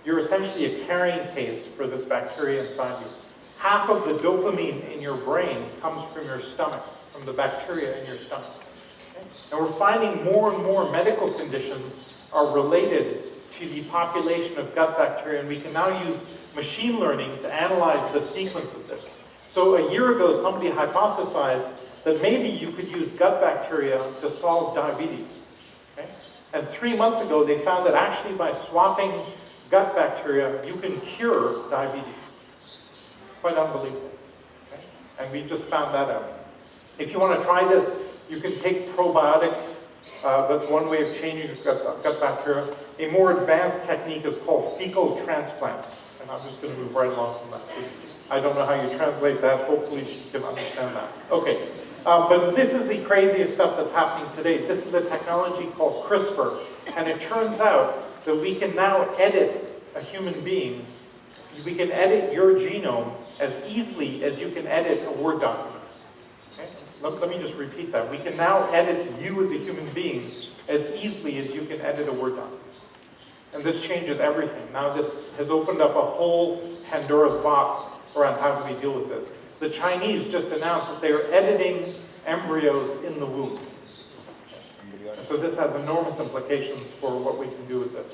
You're essentially a carrying case for this bacteria inside you. Half of the dopamine in your brain comes from your stomach, from the bacteria in your stomach. Okay? And we're finding more and more medical conditions are related to the population of gut bacteria, and we can now use machine learning to analyze the sequence of this. So a year ago, somebody hypothesized that maybe you could use gut bacteria to solve diabetes. Okay? And 3 months ago, they found that actually by swapping gut bacteria, you can cure diabetes. Quite unbelievable. Okay? And we just found that out. If you want to try this, you can take probiotics. That's one way of changing gut bacteria. A more advanced technique is called fecal transplants. And I'm just going to move right along from that. I don't know how you translate that. Hopefully she can understand that. Okay. But this is the craziest stuff that's happening today. This is a technology called CRISPR. And it turns out that we can now edit a human being. We can edit your genome as easily as you can edit a Word document. Okay? Let me just repeat that. We can now edit you as a human being as easily as you can edit a Word document. And this changes everything. Now this has opened up a whole Pandora's box around how do we deal with this. The Chinese just announced that they are editing embryos in the womb. And so this has enormous implications for what we can do with this.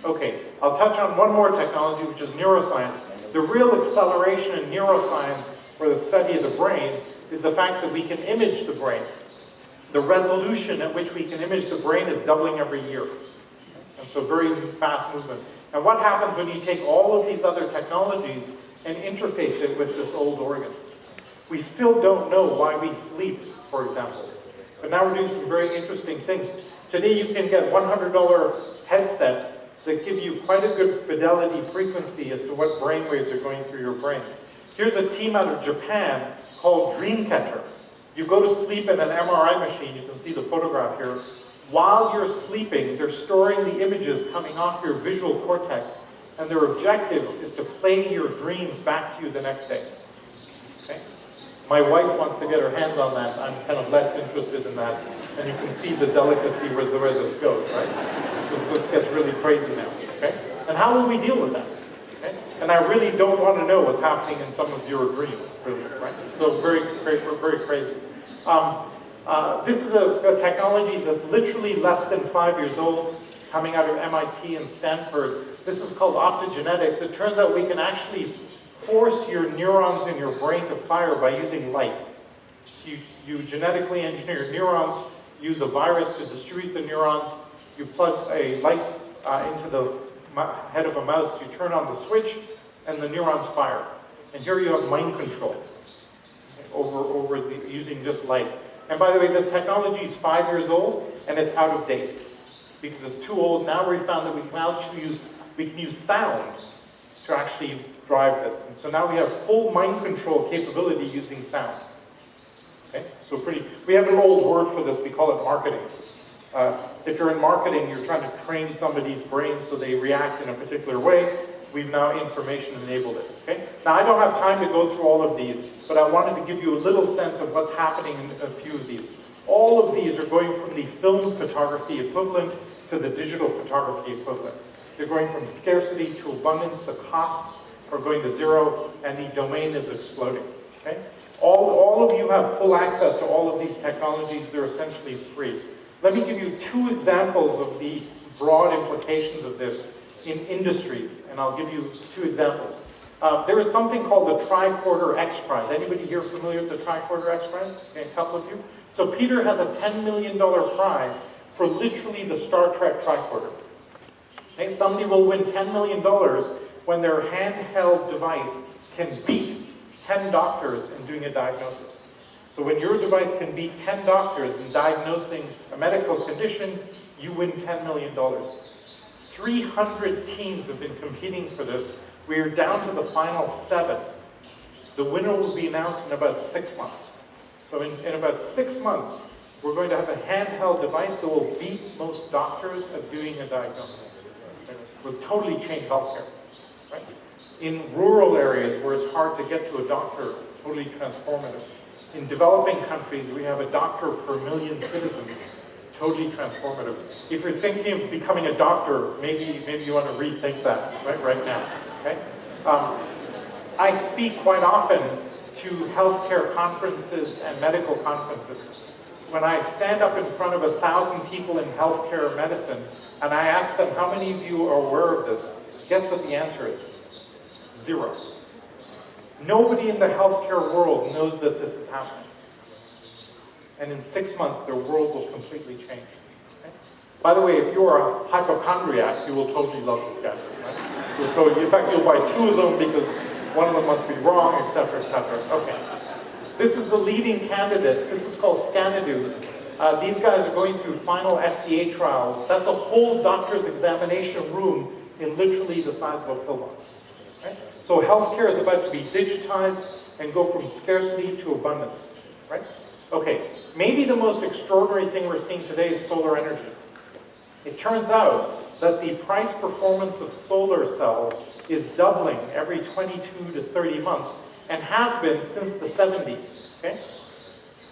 Okay, I'll touch on one more technology, which is neuroscience. The real acceleration in neuroscience, or the study of the brain, is the fact that we can image the brain. The resolution at which we can image the brain is doubling every year. And so very fast movement. And what happens when you take all of these other technologies and interface it with this old organ? We still don't know why we sleep, for example. But now we're doing some very interesting things. Today you can get $100 headsets that give you quite a good fidelity frequency as to what brain waves are going through your brain. Here's a team out of Japan called Dreamcatcher. You go to sleep in an MRI machine, you can see the photograph here. While you're sleeping, they're storing the images coming off your visual cortex, and their objective is to play your dreams back to you the next day. Okay? My wife wants to get her hands on that. I'm kind of less interested in that. And you can see the delicacy where this goes, right? Because this gets really crazy now, okay? And how will we deal with that? Okay? And I really don't want to know what's happening in some of your dreams, really, right? So very crazy. This is a technology that's literally less than 5 years old, coming out of MIT and Stanford. This is called optogenetics. It turns out we can actually force your neurons in your brain to fire by using light. So you genetically engineer your neurons, use a virus to distribute the neurons, you plug a light into the head of a mouse, you turn on the switch, and the neurons fire. And here you have mind control using just light. And by the way, this technology is 5 years old, and it's out of date. Because it's too old. Now we've found that we can use sound to actually drive this. And so now we have full mind control capability using sound. Okay? So we have an old word for this, we call it marketing. If you're in marketing, you're trying to train somebody's brain so they react in a particular way. We've now information enabled it. Okay? Now I don't have time to go through all of these, but I wanted to give you a little sense of what's happening in a few of these. All of these are going from the film photography equivalent to the digital photography equivalent. They're going from scarcity to abundance, the costs are going to zero, and the domain is exploding. Okay? All of you have full access to all of these technologies. They're essentially free. Let me give you 2 examples of the broad implications of this in industries, and I'll give you 2 examples. There is something called the Tricorder X Prize. Anybody here familiar with the Tricorder X Prize? Okay, a couple of you. So Peter has a $10 million prize for literally the Star Trek tricorder. Okay, somebody will win $10 million when their handheld device can beat 10 doctors in doing a diagnosis. So when your device can beat 10 doctors in diagnosing a medical condition, you win $10 million. 300 teams have been competing for this. We are down to the final 7. The winner will be announced in about 6 months. So in about 6 months, we're going to have a handheld device that will beat most doctors at doing a diagnosis. It will totally change healthcare. Right? In rural areas where it's hard to get to a doctor, totally transformative. In developing countries, we have a doctor per million citizens, totally transformative. If you're thinking of becoming a doctor, maybe you want to rethink that right now. Okay? I speak quite often to healthcare conferences and medical conferences. When I stand up in front of 1,000 people in healthcare medicine, and I ask them, how many of you are aware of this? Guess what the answer is? 0. Nobody in the healthcare world knows that this is happening. And in 6 months, their world will completely change. Okay? By the way, if you're a hypochondriac, you will totally love this guy. Right? In fact, you'll buy 2 of them because one of them must be wrong, etc., etc. Okay. This is the leading candidate. This is called Scanadu. These guys are going through final FDA trials. That's a whole doctor's examination room in literally the size of a pill box. Right? So healthcare is about to be digitized and go from scarcity to abundance. Right? Okay, maybe the most extraordinary thing we're seeing today is solar energy. It turns out that the price performance of solar cells is doubling every 22 to 30 months and has been since the 70s. Okay?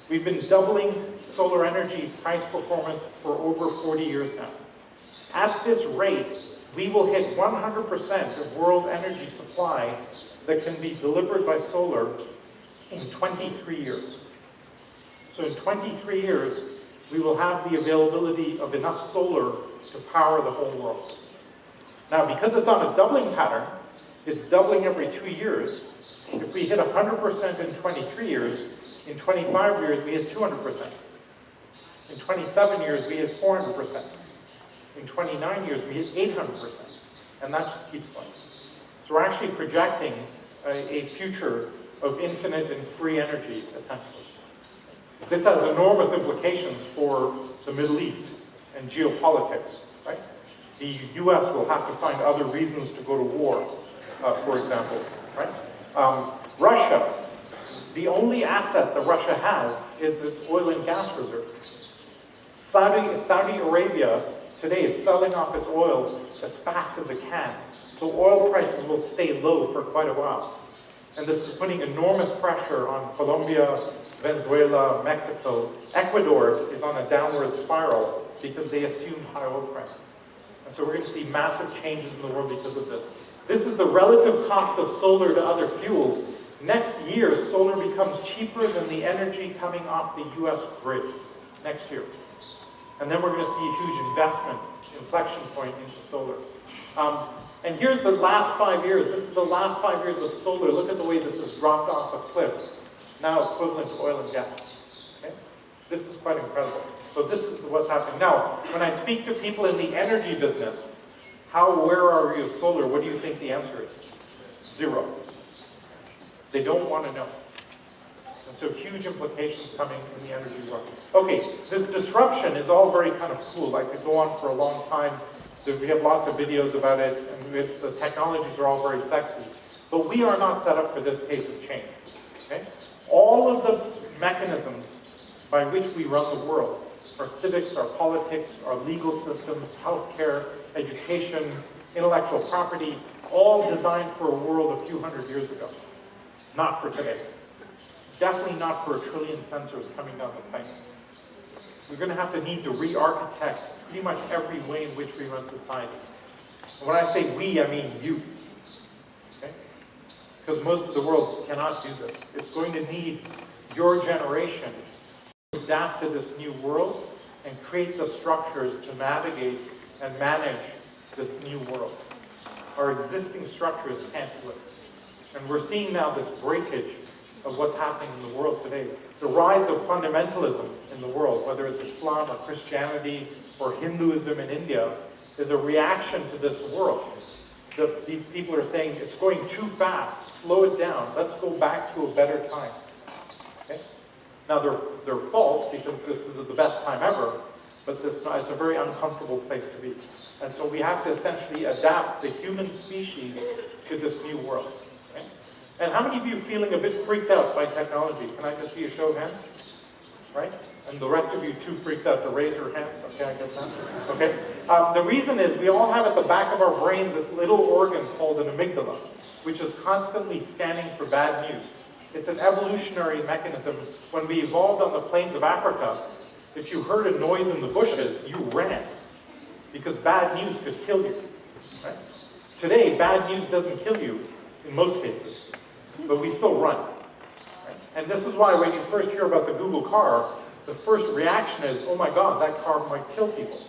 We've been doubling solar energy price performance for over 40 years now. At this rate, we will hit 100% of world energy supply that can be delivered by solar in 23 years. So in 23 years, we will have the availability of enough solar to power the whole world. Now, because it's on a doubling pattern, it's doubling every 2 years. If we hit 100% in 23 years, in 25 years, we hit 200%. In 27 years, we hit 400%. In 29 years, we hit 800%. And that just keeps going. So we're actually projecting a future of infinite and free energy, essentially. This has enormous implications for the Middle East and geopolitics, right? The US will have to find other reasons to go to war, for example, right? Russia, the only asset that Russia has is its oil and gas reserves. Saudi Arabia today is selling off its oil as fast as it can, so oil prices will stay low for quite a while. And this is putting enormous pressure on Colombia, Venezuela, Mexico. Ecuador is on a downward spiral because they assumed high oil prices. And so we're going to see massive changes in the world because of this. This is the relative cost of solar to other fuels. Next year, solar becomes cheaper than the energy coming off the US grid. Next year. And then we're going to see a huge investment, inflection point into solar. And here's the last 5 years. This is the last 5 years of solar. Look at the way this has dropped off a cliff. Now equivalent to oil and gas. Okay? This is quite incredible. So this is what's happening. Now, when I speak to people in the energy business, how aware are you of solar? What do you think the answer is? 0. They don't want to know. And so huge implications coming in the energy world. Okay, this disruption is all very kind of cool. I could go on for a long time. We have lots of videos about it, and the technologies are all very sexy. But we are not set up for this pace of change. Okay? All of the mechanisms by which we run the world, our civics, our politics, our legal systems, healthcare, education, intellectual property, all designed for a world a few hundred years ago. Not for today. Definitely not for 1 trillion sensors coming down the pipe. We're going to have to need to re-architect pretty much every way in which we run society. And when I say we, I mean you. Okay? Because most of the world cannot do this. It's going to need your generation to adapt to this new world and create the structures to navigate and manage this new world. Our existing structures can't do it. And we're seeing now this breakage of what's happening in the world today. The rise of fundamentalism in the world, whether it's Islam or Christianity or Hinduism in India, is a reaction to this world. These people are saying, it's going too fast, slow it down, let's go back to a better time. Okay? Now they're false, because this is the best time ever, but it's a very uncomfortable place to be. And so we have to essentially adapt the human species to this new world. Okay? And how many of you are feeling a bit freaked out by technology? Can I just see a show of hands? Right? And the rest of you too freaked out to raise your hands? Okay, I guess not. Okay. The reason is we all have at the back of our brains this little organ called an amygdala, which is constantly scanning for bad news. It's an evolutionary mechanism. When we evolved on the plains of Africa, if you heard a noise in the bushes, you ran, because bad news could kill you. Right? Today, bad news doesn't kill you in most cases, but we still run. Right? And this is why when you first hear about the Google car, the first reaction is, oh my God, that car might kill people.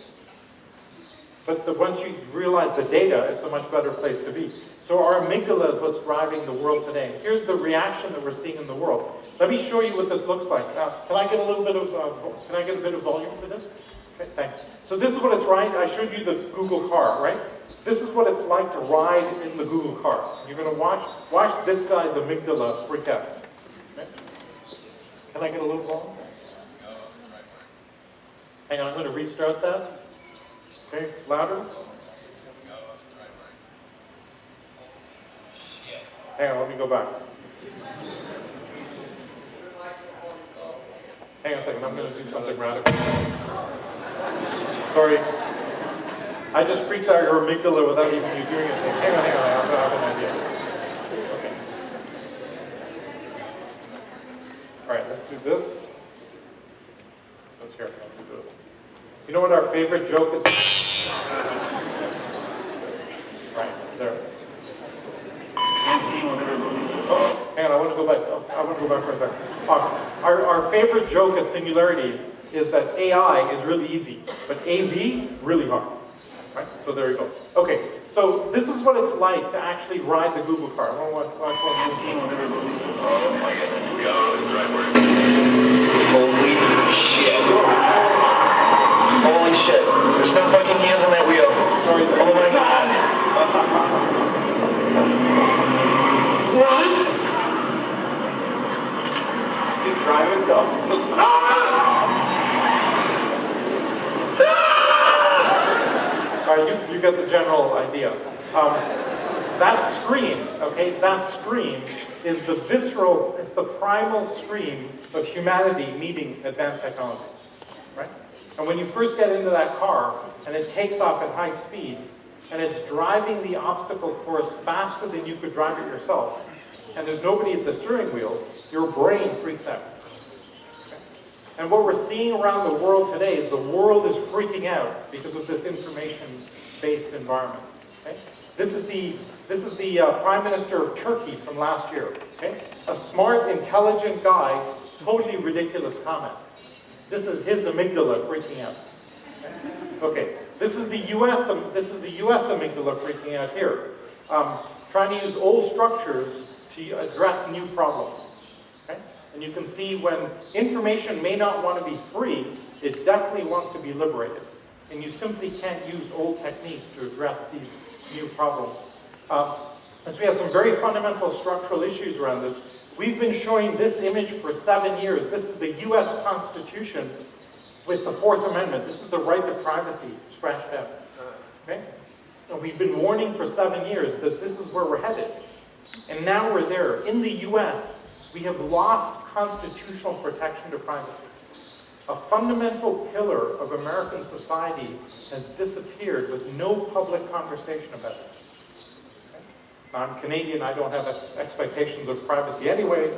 But once you realize the data, it's a much better place to be. So our amygdala is what's driving the world today. Here's the reaction that we're seeing in the world. Let me show you what this looks like. Can I get a little bit of volume for this? Okay, thanks. So this is what it's like. I showed you the Google car, right? This is what it's like to ride in the Google car. You're going to watch this guy's amygdala freak out. Okay? Can I get a little volume? Hang on, I'm going to restart that. Okay, louder. Hang on, let me go back. Hang on a second, I'm going to do something radical. Sorry. I just freaked out your amygdala without even you doing anything. Hang on, I have an idea. Okay. Alright, let's do this. Let's hear it. I'll do this. You know what our favorite joke is? Right, there. Oh, hang on, I want to go back. I want to go back for a second. Our favorite joke at Singularity is that AI is really easy, but AV, really hard. Right? So there you go. Okay, so this is what it's like to actually ride the Google car. I want to watch one. Oh my goodness, go, this is the right word. Holy shit. Holy shit. There's no fucking hands on that wheel. Sorry. Oh my god. What? It's driving itself. All right, you get the general idea. That scream, okay, that scream is the visceral, it's the primal scream of humanity meeting advanced technology, right? And when you first get into that car and it takes off at high speed and it's driving the obstacle course faster than you could drive it yourself, and there's nobody at the steering wheel, your brain freaks out. Okay? And what we're seeing around the world today is the world is freaking out because of this information-based environment. Okay? This is the Prime Minister of Turkey from last year. Okay? A smart, intelligent guy, totally ridiculous comment. This is his amygdala freaking out. Okay, this is the U.S. amygdala freaking out here, trying to use old structures to address new problems. Okay? And you can see when information may not want to be free, it definitely wants to be liberated. And you simply can't use old techniques to address these new problems. And so we have some very fundamental structural issues around this. We've been showing this image for 7 years. This is the US Constitution with the Fourth Amendment. This is the right to privacy scratched out. Okay? And we've been warning for 7 years that this is where we're headed. And now we're there. In the US, we have lost constitutional protection to privacy. A fundamental pillar of American society has disappeared with no public conversation about it. I'm Canadian, I don't have expectations of privacy anyway,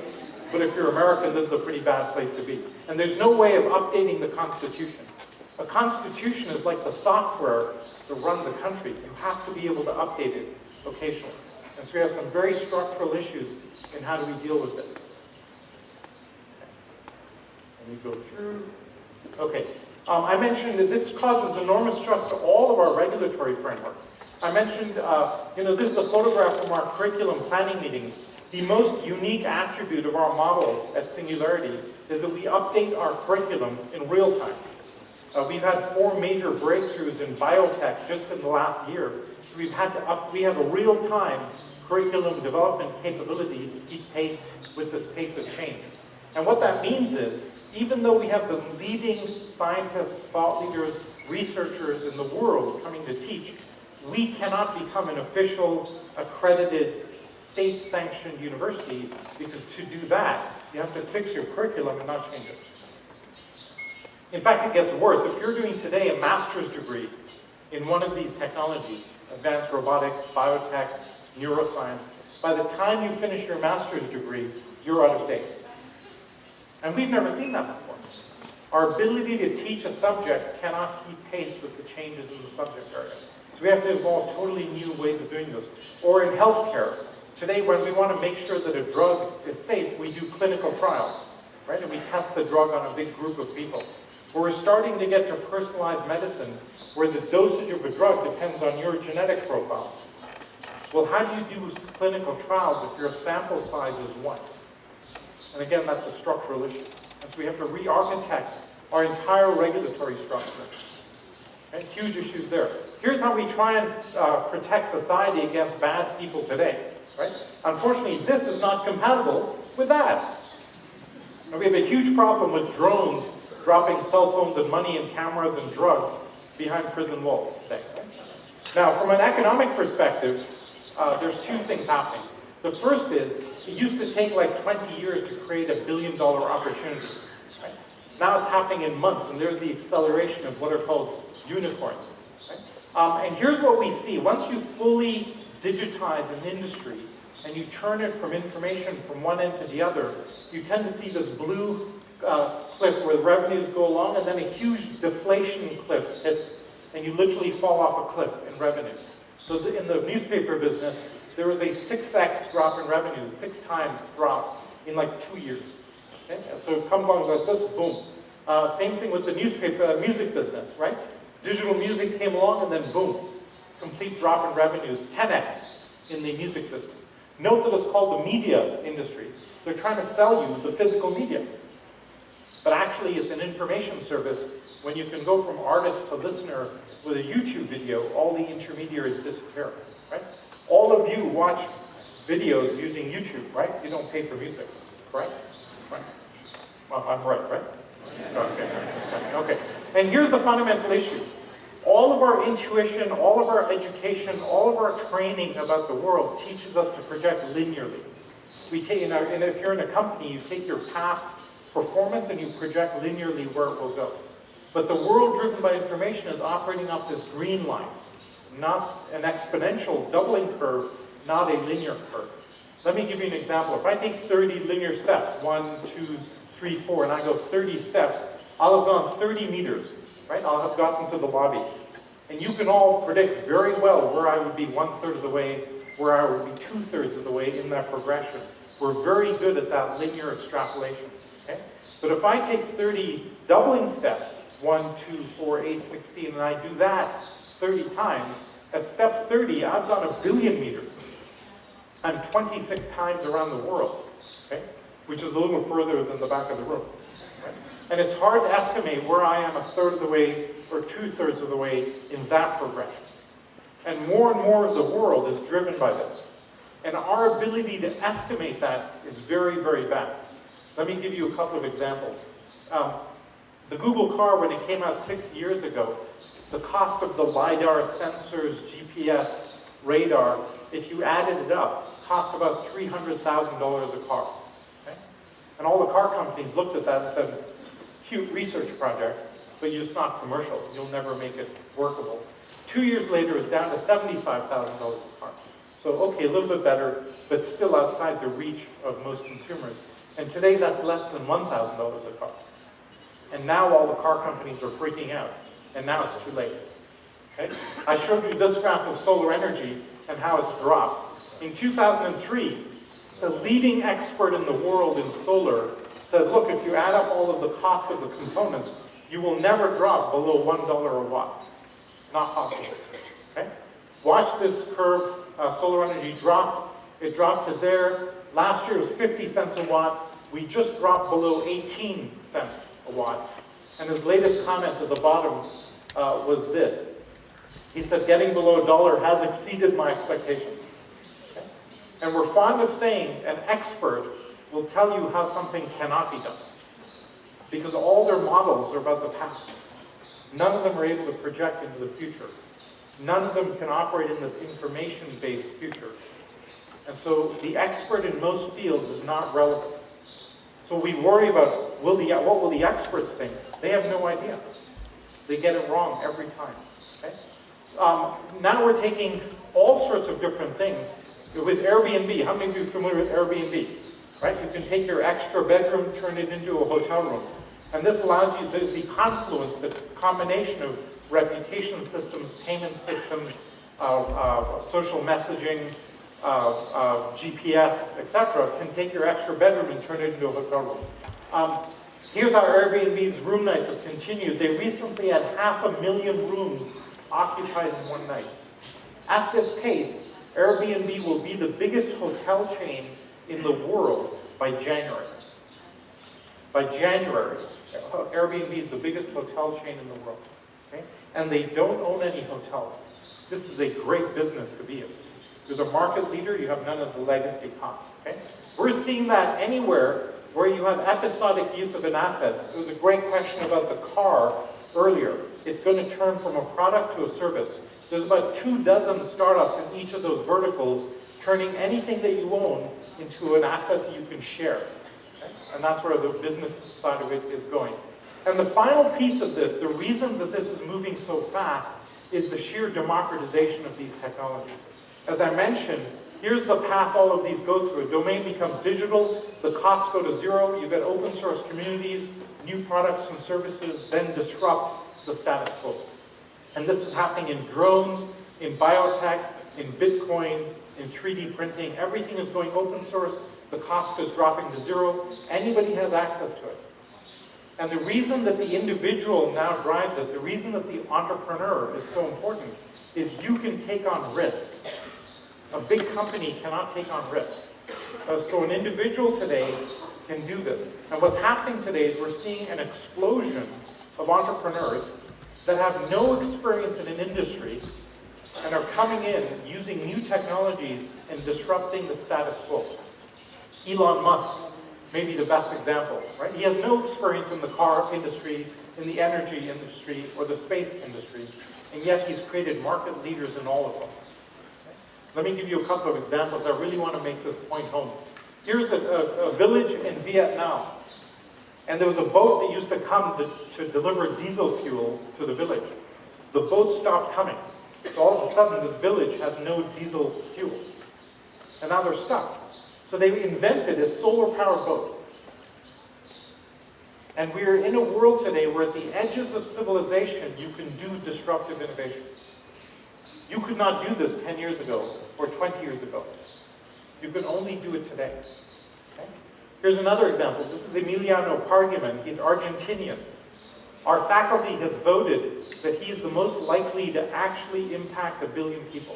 but if you're American, this is a pretty bad place to be. And there's no way of updating the Constitution. A Constitution is like the software that runs a country. You have to be able to update it occasionally. And so we have some very structural issues in how do we deal with this. Let me go through. Okay, I mentioned that this causes enormous stress to all of our regulatory frameworks. I mentioned, this is a photograph from our curriculum planning meetings. The most unique attribute of our model at Singularity is that we update our curriculum in real time. We've had 4 major breakthroughs in biotech just in the last year. So we have a real-time curriculum development capability to keep pace with this pace of change. And what that means is, even though we have the leading scientists, thought leaders, researchers in the world coming to teach, we cannot become an official, accredited, state-sanctioned university, because to do that, you have to fix your curriculum and not change it. In fact, it gets worse. If you're doing today a master's degree in one of these technologies, advanced robotics, biotech, neuroscience, by the time you finish your master's degree, you're out of date. And we've never seen that before. Our ability to teach a subject cannot keep pace with the changes in the subject area. So we have to evolve totally new ways of doing this. Or in healthcare, today when we want to make sure that a drug is safe, we do clinical trials, right? And we test the drug on a big group of people. But we're starting to get to personalized medicine, where the dosage of a drug depends on your genetic profile. Well, how do you do clinical trials if your sample size is 1? And again, that's a structural issue. And so we have to re-architect our entire regulatory structure. And huge issues there. Here's how we try and protect society against bad people today, right? Unfortunately, this is not compatible with that. And we have a huge problem with drones dropping cell phones and money and cameras and drugs behind prison walls today. Now, from an economic perspective, there's 2 things happening. The first is, it used to take like 20 years to create $1 billion opportunity. Right? Now it's happening in months, and there's the acceleration of what are called unicorns. Right? And here's what we see. Once you fully digitize an industry, and you turn it from information from one end to the other, you tend to see this blue cliff where the revenues go along, and then a huge deflation cliff hits, and you literally fall off a cliff in revenues. So in the newspaper business, there was a 6x drop in revenues, 6 times drop in like 2 years. Okay? So it comes along like this, boom. Same thing with the newspaper, music business, right? Digital music came along and then boom. Complete drop in revenues, 10x in the music business. Note that it's called the media industry. They're trying to sell you the physical media. But actually it's an information service. When you can go from artist to listener with a YouTube video, all the intermediaries disappear, right? All of you watch videos using YouTube, right? You don't pay for music, right? Right. Well, I'm right? Okay. Okay. And here's the fundamental issue. All of our intuition, all of our education, all of our training about the world teaches us to project linearly. We take, and if you're in a company, you take your past performance and you project linearly where it will go. But the world driven by information is operating up this green line, not an exponential doubling curve, not a linear curve. Let me give you an example. If I take 30 linear steps, 1, 2, 3, 4, and I go 30 steps, I'll have gone 30 meters, right? I'll have gotten to the lobby. And you can all predict very well where I would be 1/3 of the way, where I would be 2/3 of the way in that progression. We're very good at that linear extrapolation, okay? But if I take 30 doubling steps, 1, 2, 4, 8, 16, and I do that 30 times, at step 30, I've gone 1 billion meters. I'm 26 times around the world, okay? Which is a little further than the back of the room. Right? And it's hard to estimate where I am 1/3 of the way or 2/3 of the way in that progression. And more of the world is driven by this. And our ability to estimate that is very, very bad. Let me give you a couple of examples. The Google car, when it came out 6 years ago, the cost of the LiDAR, sensors, GPS, radar, if you added it up, cost about $300,000 a car. Okay? And all the car companies looked at that and said, cute research project, but it's not commercial. You'll never make it workable. 2 years later, it's down to $75,000 a car. So, okay, a little bit better, but still outside the reach of most consumers. And today, that's less than $1,000 a car. And now all the car companies are freaking out. And now it's too late. Okay? I showed you this graph of solar energy and how it's dropped. In 2003, the leading expert in the world in solar said, look, if you add up all of the cost of the components, you will never drop below $1 a watt. Not possible. Okay? Watch this curve, solar energy drop. It dropped to there. Last year it was 50 cents a watt. We just dropped below 18 cents a watt. And his latest comment at the bottom was this. He said, getting below $1 has exceeded my expectations. Okay? And we're fond of saying an expert will tell you how something cannot be done. Because all their models are about the past. None of them are able to project into the future. None of them can operate in this information-based future. And so the expert in most fields is not relevant. So we worry about, what will the experts think? They have no idea. They get it wrong every time. Okay? Now we're taking all sorts of different things. With Airbnb, how many of you are familiar with Airbnb? Right? You can take your extra bedroom, turn it into a hotel room. And this allows you the confluence, the combination of reputation systems, payment systems, social messaging, GPS, etc., can take your extra bedroom and turn it into a hotel room. Here's how Airbnb's room nights have continued. They recently had 500,000 rooms occupied in one night. At this pace, Airbnb will be the biggest hotel chain in the world by January. By January, Airbnb is the biggest hotel chain in the world. Okay? And they don't own any hotels. This is a great business to be in. You're the market leader, you have none of the legacy costs. Okay? We're seeing that anywhere where you have episodic use of an asset. There was a great question about the car earlier. It's going to turn from a product to a service. There's about 24 startups in each of those verticals turning anything that you own into an asset that you can share. Okay? And that's where the business side of it is going. And the final piece of this, the reason that this is moving so fast, is the sheer democratization of these technologies. As I mentioned, here's the path all of these go through. A domain becomes digital, the costs go to zero, you get open source communities, new products and services, then disrupt the status quo. And this is happening in drones, in biotech, in Bitcoin, in 3D printing. Everything is going open source, the cost is dropping to zero, anybody has access to it. And the reason that the individual now drives it, the reason that the entrepreneur is so important, is you can take on risk. A big company cannot take on risk. So an individual today can do this. And what's happening today is we're seeing an explosion of entrepreneurs that have no experience in an industry and are coming in using new technologies and disrupting the status quo. Elon Musk may be the best example, right? He has no experience in the car industry, in the energy industry, or the space industry, and yet he's created market leaders in all of them. Okay? Let me give you a couple of examples. I really want to make this point home. Here's a village in Vietnam, and there was a boat that used to come to deliver diesel fuel to the village. The boat stopped coming, so all of a sudden this village has no diesel fuel, and now they're stuck. So they invented a solar-powered boat. And we're in a world today where at the edges of civilization, you can do disruptive innovation. You could not do this 10 years ago or 20 years ago. You can only do it today. Okay? Here's another example. This is Emiliano Pargiman. He's Argentinian. Our faculty has voted that he is the most likely to actually impact 1 billion people.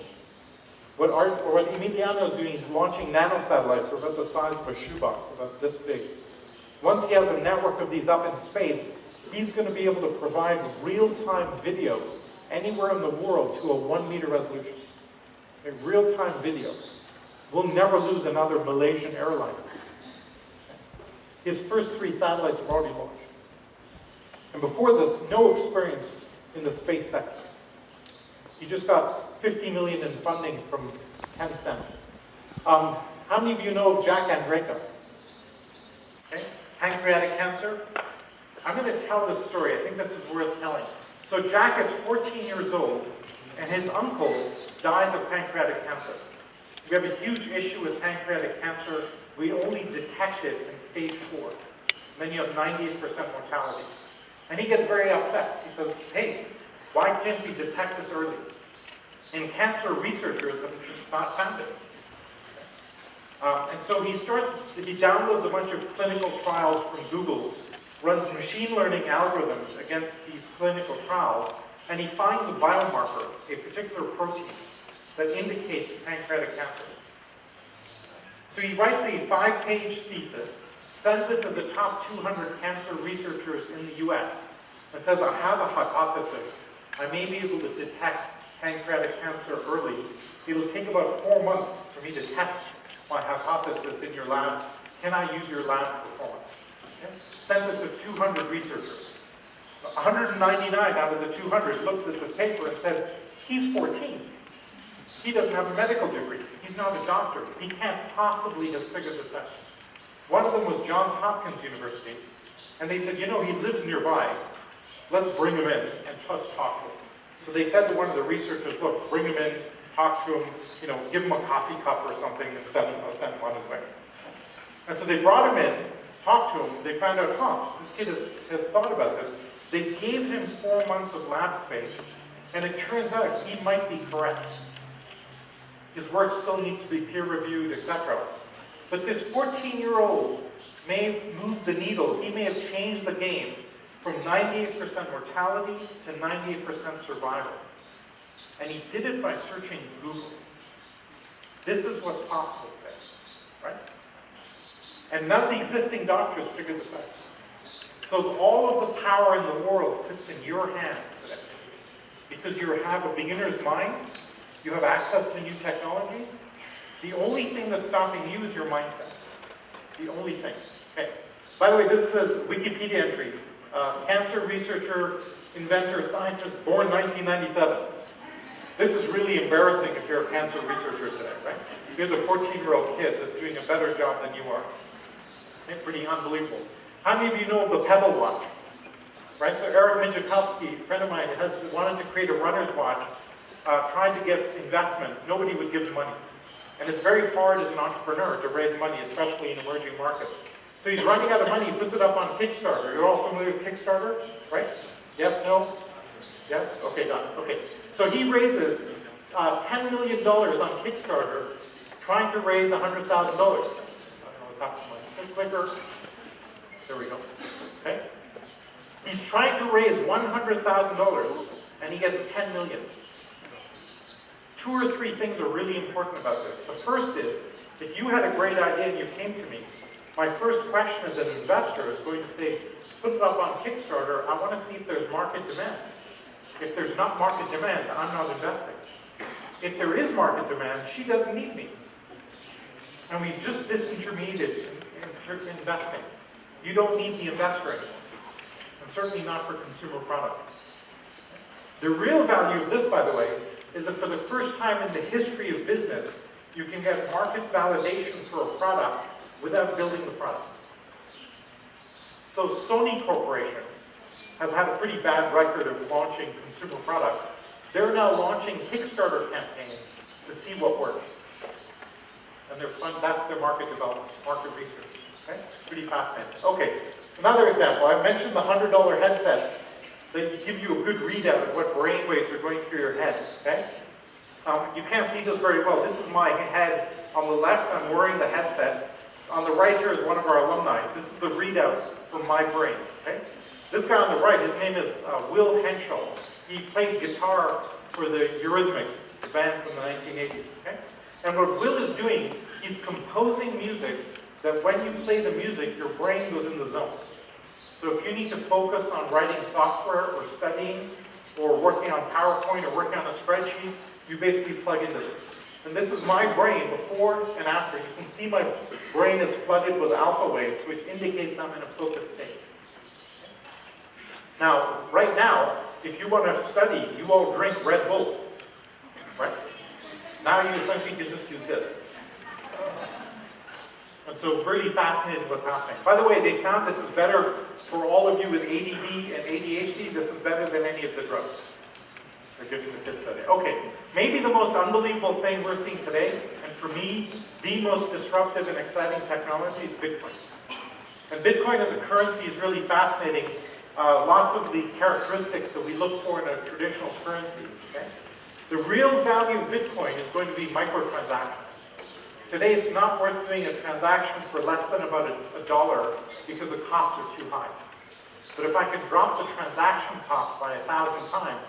What Emiliano is doing is launching nanosatellites that are about the size of a shoebox, about this big. Once he has a network of these up in space, he's going to be able to provide real-time video anywhere in the world to a 1-meter resolution. A real-time video. We'll never lose another Malaysian airliner. His first 3 satellites have already launched. And before this, no experience in the space sector. He just got $50 million in funding from Tencent. How many of you know of Jack Andreka? Okay. Pancreatic cancer. I'm going to tell this story. I think this is worth telling. So Jack is 14 years old, and his uncle dies of pancreatic cancer. We have a huge issue with pancreatic cancer. We only detect it in stage 4. And then you have 98% mortality. And he gets very upset. He says, hey, why can't we detect this early? And cancer researchers have just not found it. And so he downloads a bunch of clinical trials from Google runs machine learning algorithms against these clinical trials, and he finds a biomarker, a particular protein, that indicates pancreatic cancer. So he writes a 5-page thesis, sends it to the top 200 cancer researchers in the US, and says, I have a hypothesis. I may be able to detect pancreatic cancer early. It'll take about 4 months for me to test my hypothesis in your lab. Can I use your lab for 4 months? Okay? Census of 200 researchers. 199 out of the 200 looked at this paper and said, he's 14. He doesn't have a medical degree. He's not a doctor. He can't possibly have figured this out. One of them was Johns Hopkins University, and they said, you know, he lives nearby. Let's bring him in and just talk to him. So they said to one of the researchers, look, bring him in, talk to him, you know, give him a coffee cup or something and send him on his way. And so they brought him in, talked to him, they found out, this kid has thought about this. They gave him 4 months of lab space, and it turns out he might be correct. His work still needs to be peer-reviewed, etc. But this 14-year-old may have moved the needle. He may have changed the game from 98% mortality to 98% survival. And he did it by searching Google. This is what's possible today, right? And none of the existing doctors figured this out. So all of the power in the world sits in your hands today. Because you have a beginner's mind, you have access to new technologies. The only thing that's stopping you is your mindset. The only thing. Okay. By the way, this is a Wikipedia entry. Cancer researcher, inventor, scientist, born 1997. This is really embarrassing if you're a cancer researcher today, right? Here's a 14-year-old kid that's doing a better job than you are. It's pretty unbelievable. How many of you know of the Pebble watch? Right, so Eric Mijakowski, a friend of mine, wanted to create a runner's watch, tried to get investment. Nobody would give him money. And it's very hard as an entrepreneur to raise money, especially in emerging markets. So he's running out of money, he puts it up on Kickstarter. You're all familiar with Kickstarter, right? Yes, no? Yes? Okay, done. Okay. So he raises $10 million on Kickstarter, trying to raise $100,000. I don't know what's happening to my clicker. There we go. Okay? He's trying to raise $100,000, and he gets $10 million. 2 or 3 things are really important about this. The first is, if you had a great idea and you came to me, my first question as an investor is going to say, put it up on Kickstarter, I want to see if there's market demand. If there's not market demand, I'm not investing. If there is market demand, she doesn't need me. And we just disintermediated investing. You don't need the investor anymore. And certainly not for consumer product. The real value of this, by the way, is that for the first time in the history of business, you can get market validation for a product without building the product. So Sony Corporation has had a pretty bad record of launching consumer products. They're now launching Kickstarter campaigns to see what works. And that's their market development, market research. Okay? Pretty fascinating. Okay, another example. I mentioned the $100 headsets that give you a good readout of what brainwaves are going through your head. Okay? You can't see this very well. This is my head. On the left, I'm wearing the headset. On the right here is one of our alumni. This is the readout from my brain. Okay? This guy on the right, his name is Will Henschel. He played guitar for the Eurythmics, the band from the 1980s. Okay? And what Will is doing, he's composing music that when you play the music, your brain goes in the zone. So if you need to focus on writing software or studying or working on PowerPoint or working on a spreadsheet, you basically plug into this. And this is my brain before and after. You can see my brain is flooded with alpha waves, which indicates I'm in a focused state. Now, right now, if you want to study, you all drink Red Bull, right? Now you essentially can just use this. And so really fascinating what's happening. By the way, they found this is better for all of you with ADD and ADHD. This is better than any of the drugs. They're giving the kids study. Okay, maybe the most unbelievable thing we're seeing today, and for me, the most disruptive and exciting technology is Bitcoin. And Bitcoin as a currency is really fascinating. Lots of the characteristics that we look for in a traditional currency. Okay? The real value of Bitcoin is going to be microtransactions. Today it's not worth doing a transaction for less than about $1 because the costs are too high. But if I can drop the transaction cost by 1,000 times,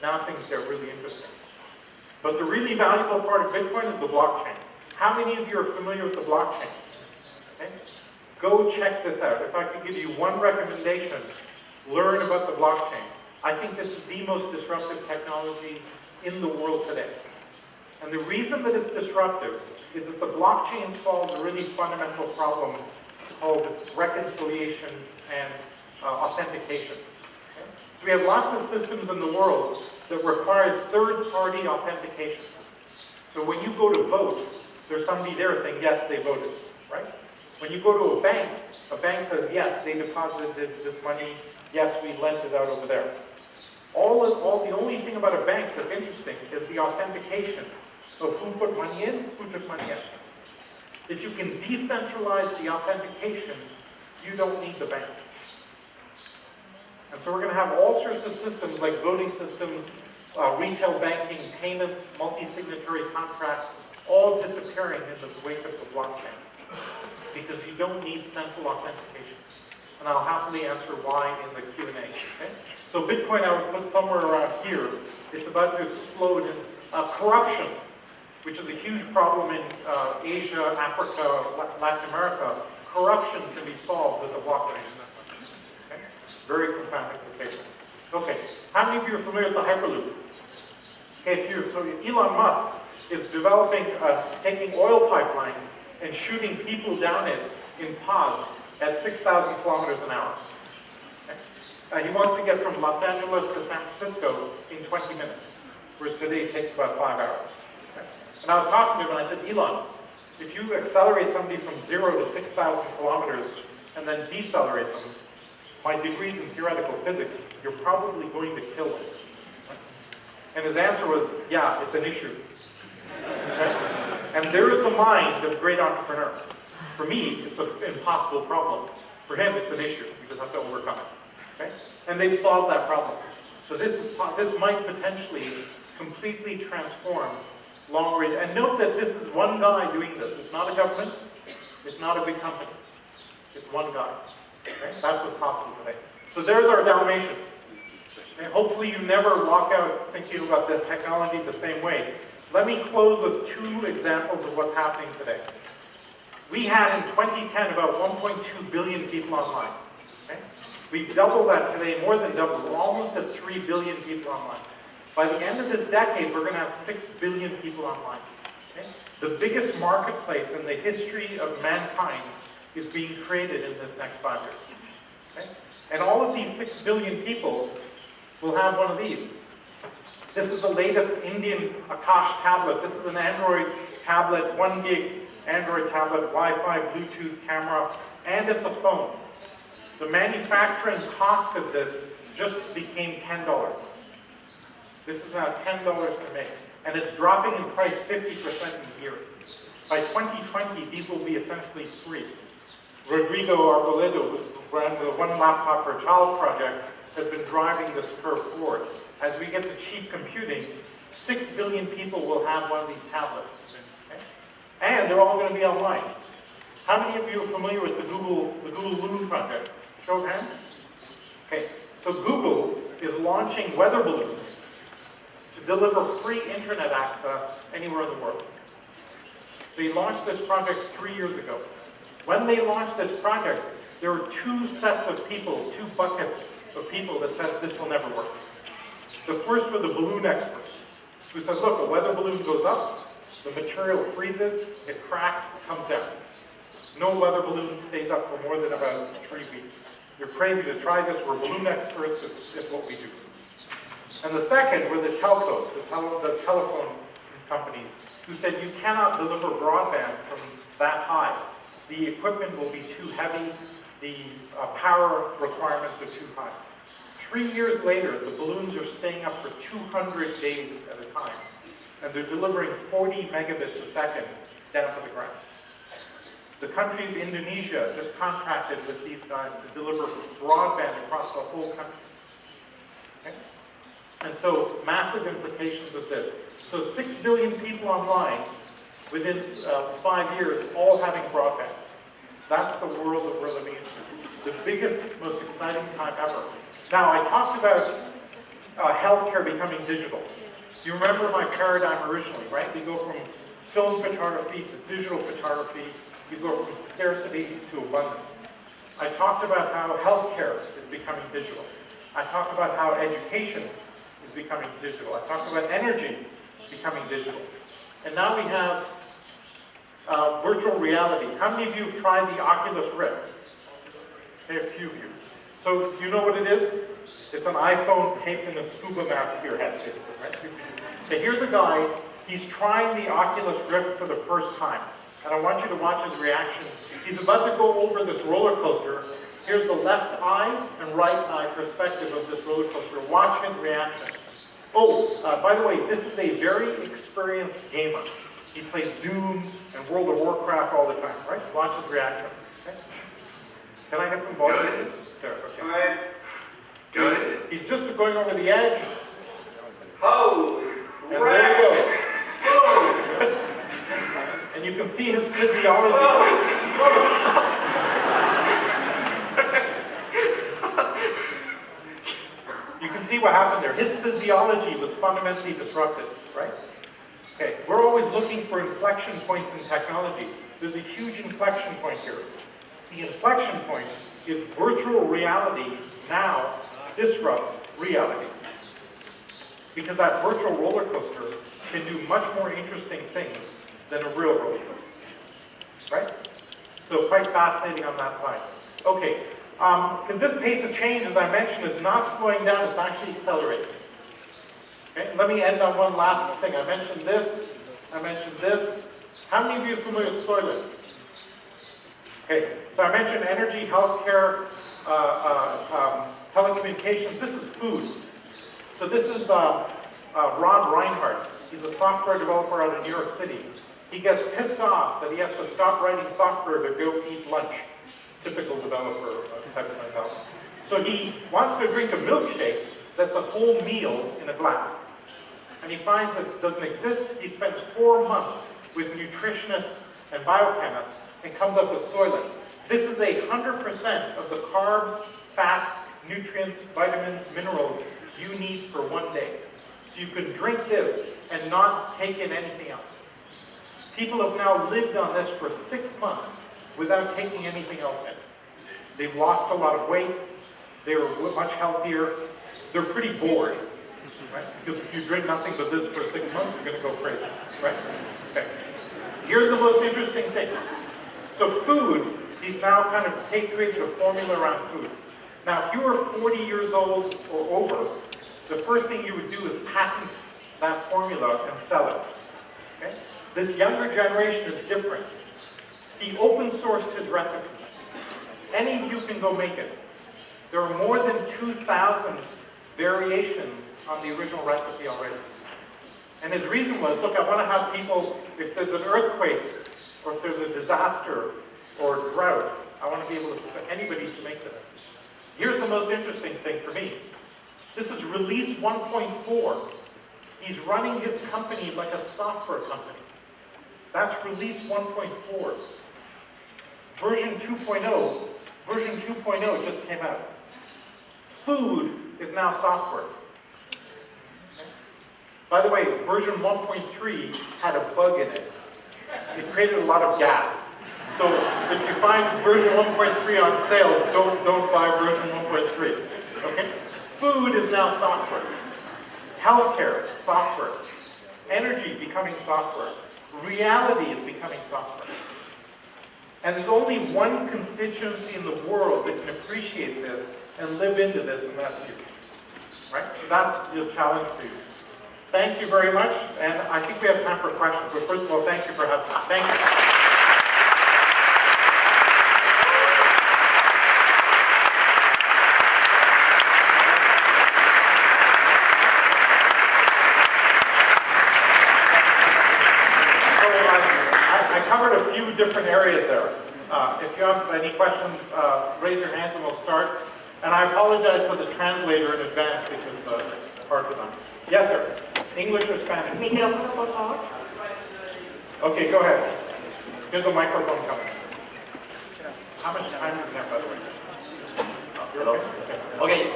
now things get really interesting. But the really valuable part of Bitcoin is the blockchain. How many of you are familiar with the blockchain? Okay? Go check this out. If I could give you one recommendation, learn about the blockchain. I think this is the most disruptive technology in the world today. And the reason that it's disruptive is that the blockchain solves a really fundamental problem called reconciliation and authentication. Okay? So we have lots of systems in the world that require third-party authentication. So when you go to vote, there's somebody there saying, yes, they voted, right? When you go to a bank says, yes, they deposited this money, yes, we lent it out over there. The only thing about a bank that's interesting is the authentication of who put money in, who took money out. If you can decentralize the authentication, you don't need the bank. And so we're going to have all sorts of systems like voting systems, retail banking, payments, multi-signatory contracts, all disappearing in the wake of the blockchain. Because you don't need central authentication. And I'll happily answer why in the Q&A. Okay? So Bitcoin I would put somewhere around here. It's about to explode in corruption, which is a huge problem in Asia, Africa, Latin America. Corruption can be solved with the blockchain. Okay? Very profound implications. Okay, how many of you are familiar with the Hyperloop? Okay, so Elon Musk is developing, taking oil pipelines and shooting people down it in pods at 6,000 kilometers an hour. Okay? He wants to get from Los Angeles to San Francisco in 20 minutes, whereas today it takes about 5 hours. Okay? And I was talking to him and I said, Elon, if you accelerate somebody from 0 to 6,000 kilometers and then decelerate them, my degree's in theoretical physics, you're probably going to kill them. Right? And his answer was, yeah, it's an issue. Okay? And there's the mind of a great entrepreneur. For me, it's an impossible problem. For him, it's an issue. You just have to overcome it. Okay? And they've solved that problem. So this might potentially completely transform long range. And note that this is one guy doing this. It's not a government. It's not a big company. It's one guy. Okay? That's what's possible today. So there's our Dalmatian. And hopefully you never walk out thinking about the technology the same way. Let me close with 2 examples of what's happening today. We had in 2010 about 1.2 billion people online. Okay? We've doubled that today, more than doubled. We're almost at 3 billion people online. By the end of this decade, we're going to have 6 billion people online. Okay? The biggest marketplace in the history of mankind is being created in this next 5 years. Okay? And all of these 6 billion people will have one of these. This is the latest Indian Akash tablet. This is an Android tablet, 1 gig Android tablet, Wi-Fi, Bluetooth camera, and it's a phone. The manufacturing cost of this just became $10. This is now $10 to make, and it's dropping in price 50% a year. By 2020, these will be essentially free. Rodrigo Arboledo, who ran the One Laptop Per Child project, has been driving this curve forward. As we get to cheap computing, 6 billion people will have one of these tablets. Okay? And they're all going to be online. How many of you are familiar with the Google Loon project? Show of hands. Okay, so Google is launching weather balloons to deliver free internet access anywhere in the world. They launched this project 3 years ago. When they launched this project, there were 2 sets of people, 2 buckets of people that said this will never work. The first were the balloon experts, who said, look, a weather balloon goes up, the material freezes, it cracks, it comes down. No weather balloon stays up for more than about 3 weeks. You're crazy to try this, we're balloon experts, it's what we do. And the second were the telcos, the telephone companies, who said you cannot deliver broadband from that high. The equipment will be too heavy, the power requirements are too high. 3 years later, the balloons are staying up for 200 days at a time, and they're delivering 40 megabits a second down to the ground. The country of Indonesia just contracted with these guys to deliver broadband across the whole country. Okay? And so, massive implications of this. So 6 billion people online within 5 years, all having broadband. That's the world that we're living in. The biggest, most exciting time ever. Now, I talked about healthcare becoming digital. You remember my paradigm originally, right? We go from film photography to digital photography. You go from scarcity to abundance. I talked about how healthcare is becoming digital. I talked about how education is becoming digital. I talked about energy becoming digital. And now we have virtual reality. How many of you have tried the Oculus Rift? Okay, a few of you. So you know what it is? It's an iPhone taped in a scuba mask to your head, basically, right? Okay, here's a guy, he's trying the Oculus Rift for the first time. And I want you to watch his reaction. He's about to go over this roller coaster. Here's the left eye and right eye perspective of this roller coaster. Watch his reaction. Oh, by the way, this is a very experienced gamer. He plays Doom and World of Warcraft all the time, right? Watch his reaction. Okay. Can I get some volume? Good. There, okay. Good. He's just going over the edge. Oh! And there he goes. And you can see his physiology. You can see what happened there. His physiology was fundamentally disrupted, right? Okay, we're always looking for inflection points in technology. There's a huge inflection point here. The inflection point is virtual reality now disrupts reality. Because that virtual roller coaster can do much more interesting things than a real roller coaster. Right? So quite fascinating on that side. Okay, because this pace of change, as I mentioned, is not slowing down, it's actually accelerating. Okay, let me end on one last thing. I mentioned this, I mentioned this. How many of you are familiar with Soylent? Okay, so I mentioned energy, healthcare, telecommunications. This is food. So this is Rob Reinhardt. He's a software developer out of New York City. He gets pissed off that he has to stop writing software to go eat lunch. Typical developer type of mentality. So he wants to drink a milkshake that's a whole meal in a glass. And he finds that it doesn't exist. He spends 4 months with nutritionists and biochemists and comes up with Soylent. This is 100% of the carbs, fats, nutrients, vitamins, minerals you need for one day. So you can drink this and not take in anything else. People have now lived on this for 6 months without taking anything else in. They've lost a lot of weight. They're much healthier. They're pretty bored, right? Because if you drink nothing but this for 6 months, you're going to go crazy, right? Okay. Here's the most interesting thing. So food, he's now kind of created a formula around food. Now, if you were 40 years old or over, the first thing you would do is patent that formula and sell it. Okay? This younger generation is different. He open sourced his recipe. Any of you can go make it. There are more than 2,000 variations on the original recipe already. And his reason was, look, I want to have people, if there's an earthquake, or if there's a disaster, or a drought, I want to be able to, for anybody to make this. Here's the most interesting thing for me. This is release 1.4. He's running his company like a software company. That's release 1.4. Version 2.0 just came out. Food is now software. Okay. By the way, version 1.3 had a bug in it. It created a lot of gas. So if you find version 1.3 on sale, don't buy version 1.3. Okay? Food is now software. Healthcare, software. Energy becoming software. Reality is becoming software. And there's only one constituency in the world that can appreciate this and live into this, and that's you. Right? So that's the challenge for you. Thank you very much, and I think we have time for questions. But first of all, thank you for having me. Thank you. Different areas there. If you have any questions, raise your hands and we'll start. And I apologize for the translator in advance because it's hard for them. Yes, sir. English or Spanish? Micrófono, por favor. Okay, go ahead. There's a microphone coming. How much time do you have, by the way? Hello. Okay,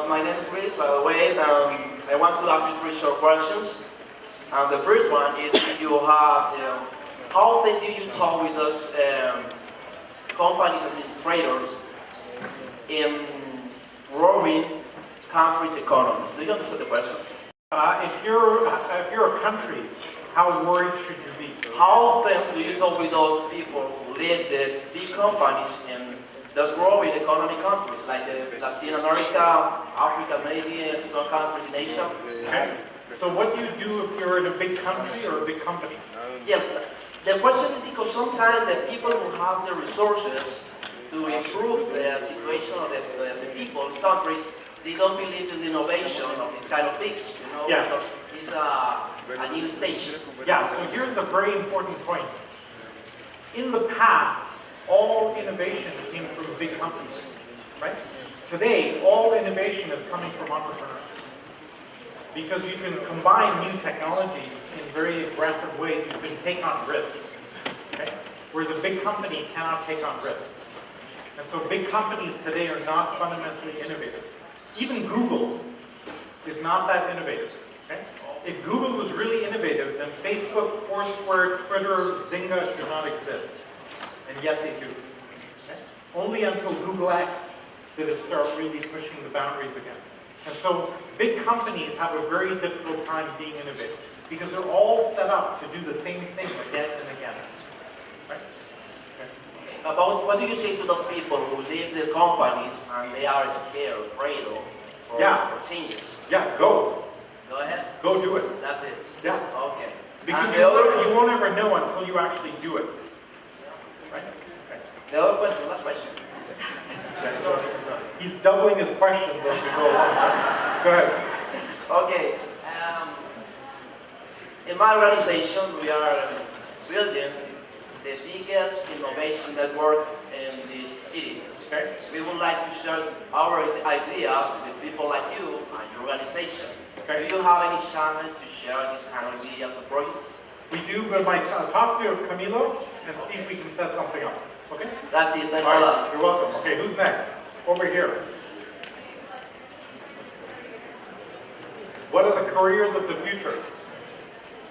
my name is Luis, by the way. I want to ask you 3 short questions. The first one is, if you have, how often do you talk with those companies administrators in growing countries' economies? Do you understand the question? If you're a country, how worried should you be? How often do you talk with those people who lead the big companies in those growing economic countries, like Latin America, Africa, maybe some countries in Asia? Okay. So what do you do if you're in a big country or a big company? Yes, the question is because sometimes the people who have the resources to improve the situation of the people in countries, they don't believe in the innovation of this kind of things, you know, yeah. Because it's a new stage. Yeah, so here's a very important point. In the past, all innovation came from big companies, right? Today, all innovation is coming from entrepreneurs. Because you can combine new technologies in very aggressive ways, you can take on risk, okay? Whereas a big company cannot take on risk. And so big companies today are not fundamentally innovative. Even Google is not that innovative, okay? If Google was really innovative, then Facebook, Foursquare, Twitter, Zynga should not exist. And yet they do. Okay? Only until Google X did it start really pushing the boundaries again. And so big companies have a very difficult time being innovative because they're all set up to do the same thing again and again. Right? Okay. About what do you say to those people who leave their companies and they are scared, afraid of for changes? Yeah, go. Go ahead. Go do it. That's it. Yeah. Okay. Because you won't ever know until you actually do it. Right? Okay. The other question, last question. Yeah, sorry. He's doubling his questions as we go along. Go ahead. Okay. In my organization, we are building the biggest innovation network in this city. Okay. We would like to share our ideas with people like you and your organization. Okay. Do you have any channel to share this kind of ideas and projects? We do, but I talk to Camilo and see if we can set something up. Okay? That's it. Thanks a lot. You're welcome. Okay, who's next? Over here. What are the careers of the future?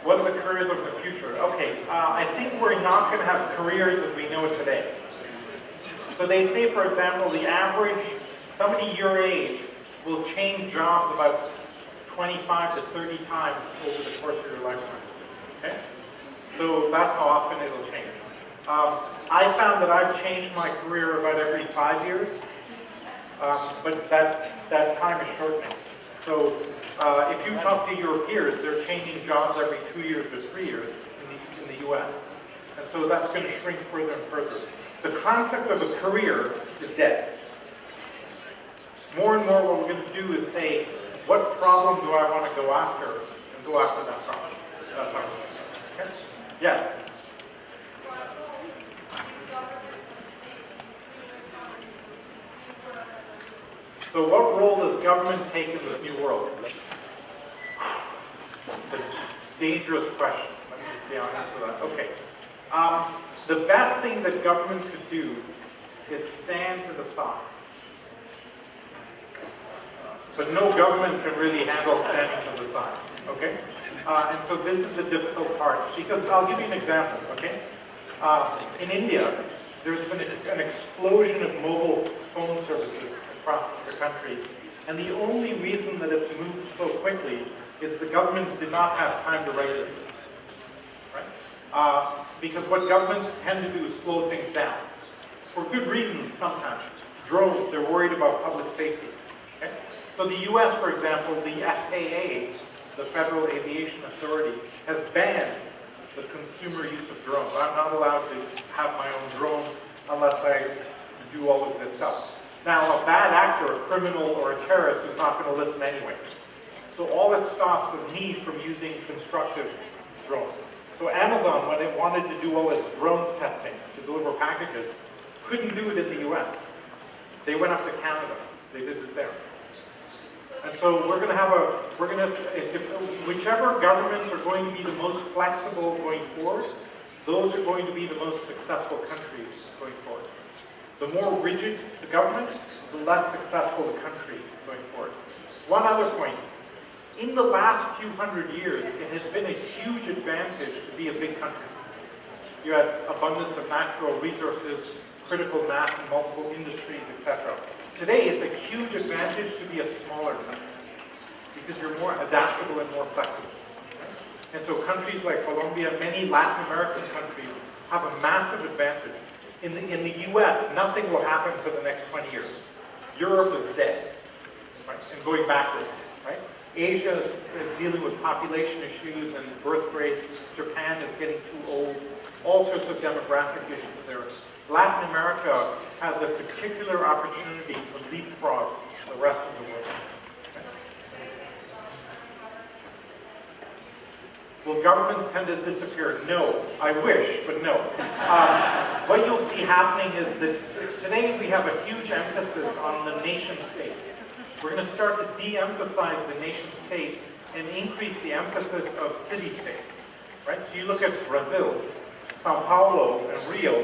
What are the careers of the future? Okay, I think we're not going to have careers as we know it today. So they say, for example, the average, somebody your age will change jobs about 25 to 30 times over the course of your lifetime. Okay? So that's how often it'll change. I found that I've changed my career about every 5 years, but that time is shortening. So if you talk to your peers, they're changing jobs every 2 years or 3 years in the US. And so that's going to shrink further and further. The concept of a career is dead. More and more what we're going to do is say, what problem do I want to go after? And go after that problem. That's how okay? Yes? So what role does government take in this new world? It's a dangerous question. Let me just be honest with that. Okay. The best thing that government could do is stand to the side. But no government can really handle standing to the side. Okay? And so this is the difficult part. Because I'll give you an example. Okay? In India, there's been an explosion of mobile phone services across the country. And the only reason that it's moved so quickly is the government did not have time to regulate it. Right? Because what governments tend to do is slow things down. For good reasons sometimes. Drones, they're worried about public safety. Okay? So the US, for example, the FAA, the Federal Aviation Authority, has banned the consumer use of drones. I'm not allowed to have my own drone unless I do all of this stuff. Now, a bad actor, a criminal, or a terrorist is not going to listen anyway. So all it stops is me from using constructive drones. So Amazon, when it wanted to do all its drones testing to deliver packages, couldn't do it in the US. They went up to Canada. They did it there. And so we're going to have whichever governments are going to be the most flexible going forward, those are going to be the most successful countries going forward. The more rigid the government, the less successful the country going forward. One other point. In the last few hundred years, it has been a huge advantage to be a big country. You had abundance of natural resources, critical mass in multiple industries, etc. Today, it's a huge advantage to be a smaller country because you're more adaptable and more flexible. And so countries like Colombia, many Latin American countries have a massive advantage. In the US, nothing will happen for the next 20 years. Europe is dead, right? And going backwards, right? Asia is dealing with population issues and birth rates. Japan is getting too old. All sorts of demographic issues there. Latin America has a particular opportunity to leapfrog the rest of the world. Will governments tend to disappear? No. I wish, but no. What you'll see happening is that today we have a huge emphasis on the nation state. We're going to start to de-emphasize the nation state and increase the emphasis of city-states. Right? So you look at Brazil, Sao Paulo and Rio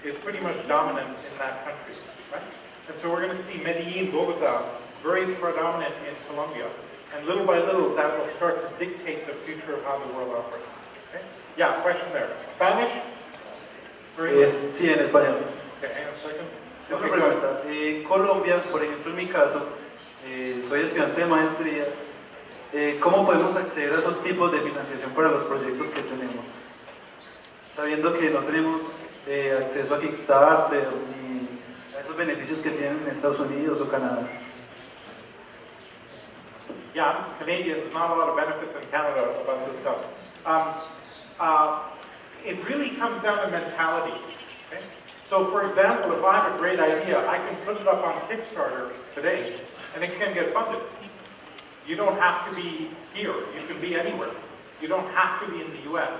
is pretty much dominant in that country. Right? And so we're going to see Medellín, Bogotá, very predominant in Colombia. And little by little, that will start to dictate the future of how the world operates. Okay? Yeah, question there. Spanish? Sí, en español. Okay, hang on a second. Otra pregunta. Colombia, por ejemplo, en mi caso, soy estudiante de maestría. ¿Cómo podemos acceder a esos tipos de financiación para los proyectos que tenemos? Sabiendo que no tenemos acceso a Kickstarter ni a esos beneficios que tienen en Estados Unidos o Canadá. Yeah, Canadians, not a lot of benefits in Canada about this stuff. It really comes down to mentality. Okay? So for example, if I have a great idea, I can put it up on Kickstarter today, and it can get funded. You don't have to be here. You can be anywhere. You don't have to be in the US.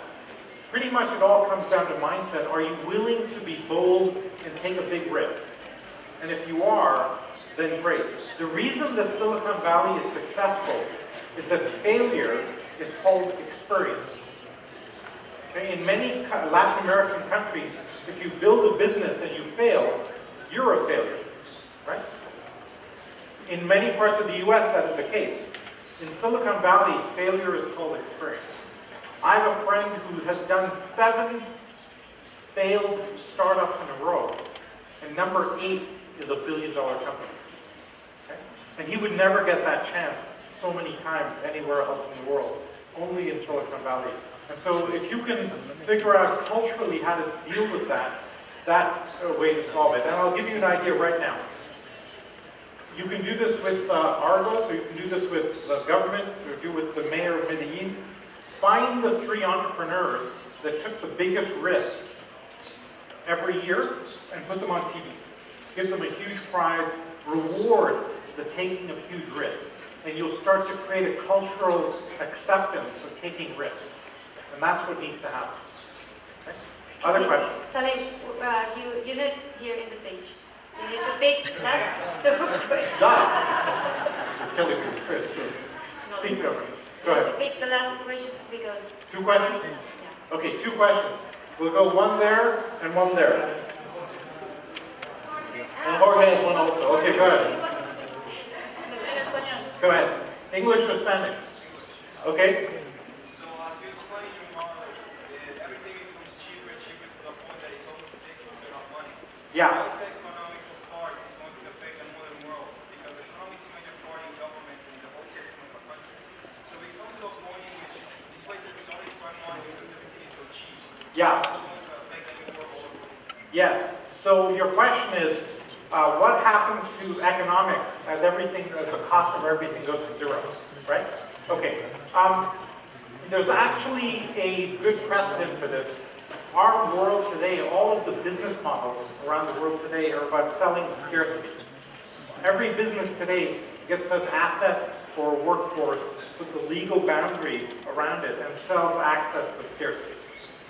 Pretty much it all comes down to mindset. Are you willing to be bold and take a big risk? And if you are, then great. The reason that Silicon Valley is successful is that failure is called experience. Okay? In many Latin American countries, if you build a business and you fail, you're a failure, right? In many parts of the US, that is the case. In Silicon Valley, failure is called experience. I have a friend who has done 7 failed startups in a row, and number 8 is a billion-dollar company. Okay? And he would never get that chance so many times anywhere else in the world, only in Silicon Valley. And so if you can figure out culturally how to deal with that, that's a way to solve it. And I'll give you an idea right now. You can do this with Argos, or you can do this with the government, or do with the mayor of Medellín. Find the 3 entrepreneurs that took the biggest risk every year and put them on TV. Give them a huge prize, reward the taking of huge risks. And you'll start to create a cultural acceptance of taking risks. And that's what needs to happen. Okay? Other questions? Salim, you live here in the stage. You need to pick last 2 questions. You're killing me. Speak over. Go ahead. You pick the last 2 questions because... 2 questions? Yeah. Okay, 2 questions. We'll go 1 there and 1 there. And Jorge has 1 also. Okay, go ahead. Go ahead. English or Spanish? Okay. So you explain in your model that everything becomes cheaper and cheaper to the point that it's almost ridiculous enough money. Yeah. How is the economical part is going to affect the modern world? Because the economy is a major part in government and the whole system of a country. So we come to a point in which these places can only find money because everything is so cheap. Yeah. How is it going to affect the world? Yes. So your question is, what happens to economics as the cost of everything goes to 0, right? Okay. There's actually a good precedent for this. Our world today, all of the business models around the world today are about selling scarcity. Every business today gets an asset or a workforce, puts a legal boundary around it, and sells access to scarcity,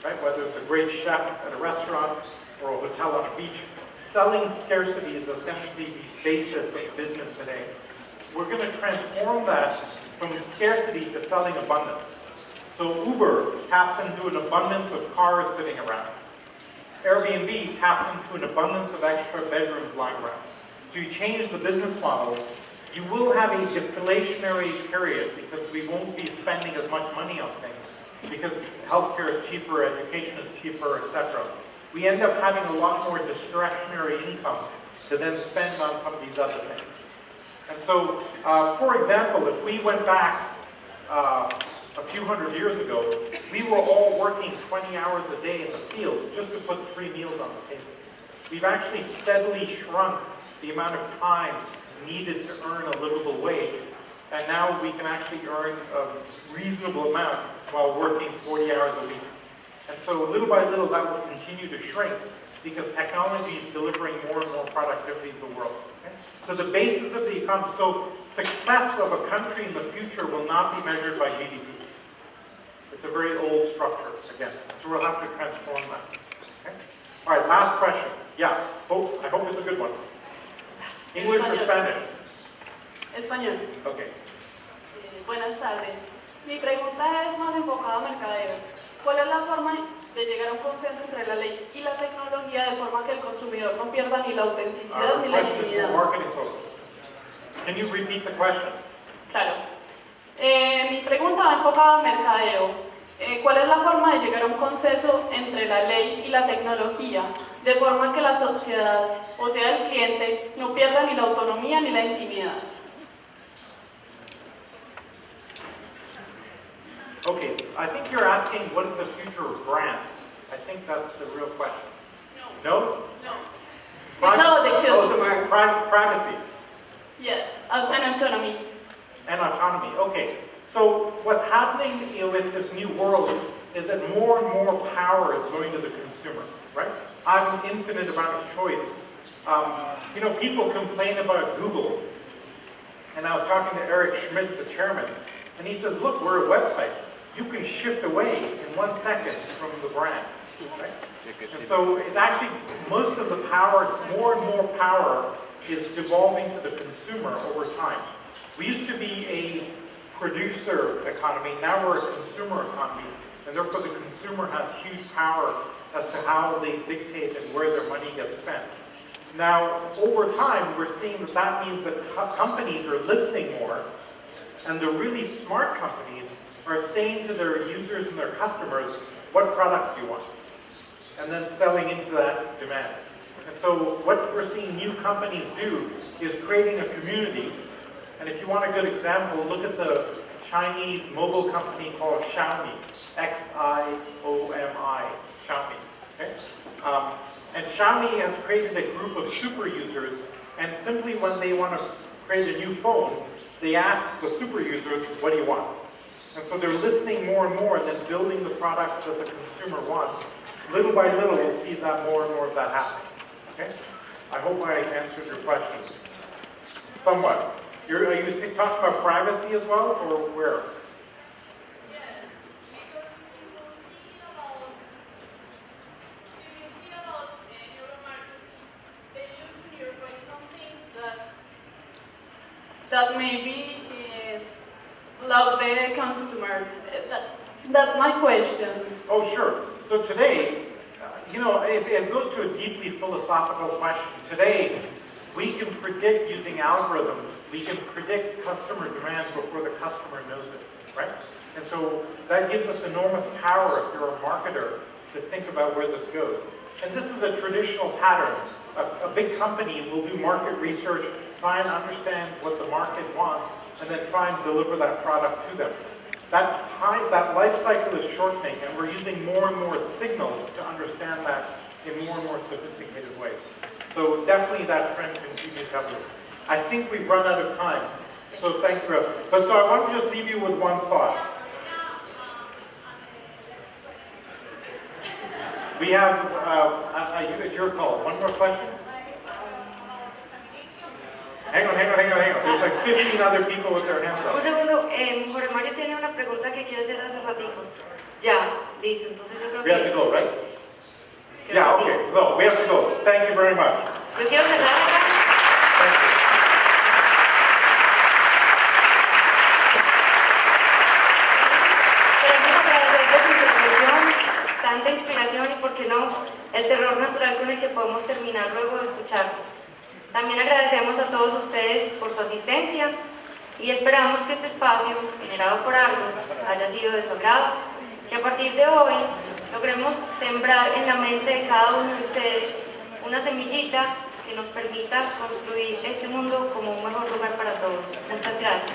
right? Whether it's a great chef at a restaurant or a hotel on a beach, selling scarcity is essentially the basis of business today. We're going to transform that from scarcity to selling abundance. So Uber taps into an abundance of cars sitting around. Airbnb taps into an abundance of extra bedrooms lying around. So you change the business models, you will have a deflationary period because we won't be spending as much money on things because healthcare is cheaper, education is cheaper, etc. We end up having a lot more discretionary income to then spend on some of these other things. And so, for example, if we went back a few hundred years ago, we were all working 20 hours a day in the fields just to put 3 meals on the table. We've actually steadily shrunk the amount of time needed to earn a livable wage, and now we can actually earn a reasonable amount while working 40 hours a week. And so little by little that will continue to shrink because technology is delivering more and more productivity to the world. Okay? So the basis of the economy, so success of a country in the future will not be measured by GDP. It's a very old structure, again. So we'll have to transform that. Okay? All right, last question. Yeah, I hope it's a good one. English or Spanish? Español. Okay. Buenas tardes. Mi pregunta es más enfocada a mercadeo. ¿Cuál es la forma de llegar a un consenso entre la ley y la tecnología de forma que el consumidor no pierda ni la autenticidad ni la intimidad? Can you repeat the question? Claro. Mi pregunta va enfocada a mercadeo. ¿Cuál es la forma de llegar a un consenso entre la ley y la tecnología de forma que la sociedad, o sea el cliente, no pierda ni la autonomía ni la intimidad? Okay, I think you're asking what is the future of brands. I think that's the real question. No? No? No. It's about the customer. Privacy. Yes, and autonomy. And autonomy, okay. So what's happening with this new world is that more and more power is going to the consumer, right? I have an infinite amount of choice. People complain about Google, and I was talking to Eric Schmidt, the chairman, and he says, look, we're a website. You can shift away in 1 second from the brand, right? And so it's actually, most of the power, more and more power is devolving to the consumer over time. We used to be a producer economy, now we're a consumer economy, and therefore the consumer has huge power as to how they dictate and where their money gets spent. Now, over time, we're seeing that that means that companies are listening more, and the really smart companies are saying to their users and their customers, what products do you want? And then selling into that demand. And so what we're seeing new companies do is creating a community. And if you want a good example, look at the Chinese mobile company called Xiaomi, Xiomi, Xiaomi. Okay? And Xiaomi has created a group of super users, and simply when they want to create a new phone, they ask the super users, what do you want? And so they're listening more and more and then building the products that the consumer wants. Little by little, we'll see that more and more of that happening. Okay? I hope I answered your question. Somewhat. Are you talking about privacy as well, or where? That maybe love the consumers. That's my question. Oh, sure. So today, it goes to a deeply philosophical question. Today, we can predict using algorithms, we can predict customer demand before the customer knows it, right? And so that gives us enormous power if you're a marketer to think about where this goes. And this is a traditional pattern. A big company will do market research, try and understand what the market wants, and then try and deliver that product to them. That life cycle is shortening, and we're using more and more signals to understand that in more and more sophisticated ways. So definitely that trend continues happening. I think we've run out of time, so thank you. But so I want to just leave you with one thought. We have, it's your call. One more question? Hang on. There's like 15 other people with their hands up. Un segundo, Jorge Mario tiene una pregunta que quiere hacer hace ratico. Ya, listo, entonces yo creo que... We have to go, right? Yeah, okay, no, we have to go. Thank you very much. Yo quiero cerrar acá. Thank you. Queremos agradecerles su intervención, tanta inspiración y, por qué no, el terror natural con el que podemos terminar luego de escucharlo. También agradecemos a todos ustedes por su asistencia y esperamos que este espacio, generado por Argos, haya sido de su agrado, que a partir de hoy logremos sembrar en la mente de cada uno de ustedes una semillita que nos permita construir este mundo como un mejor lugar para todos. Muchas gracias.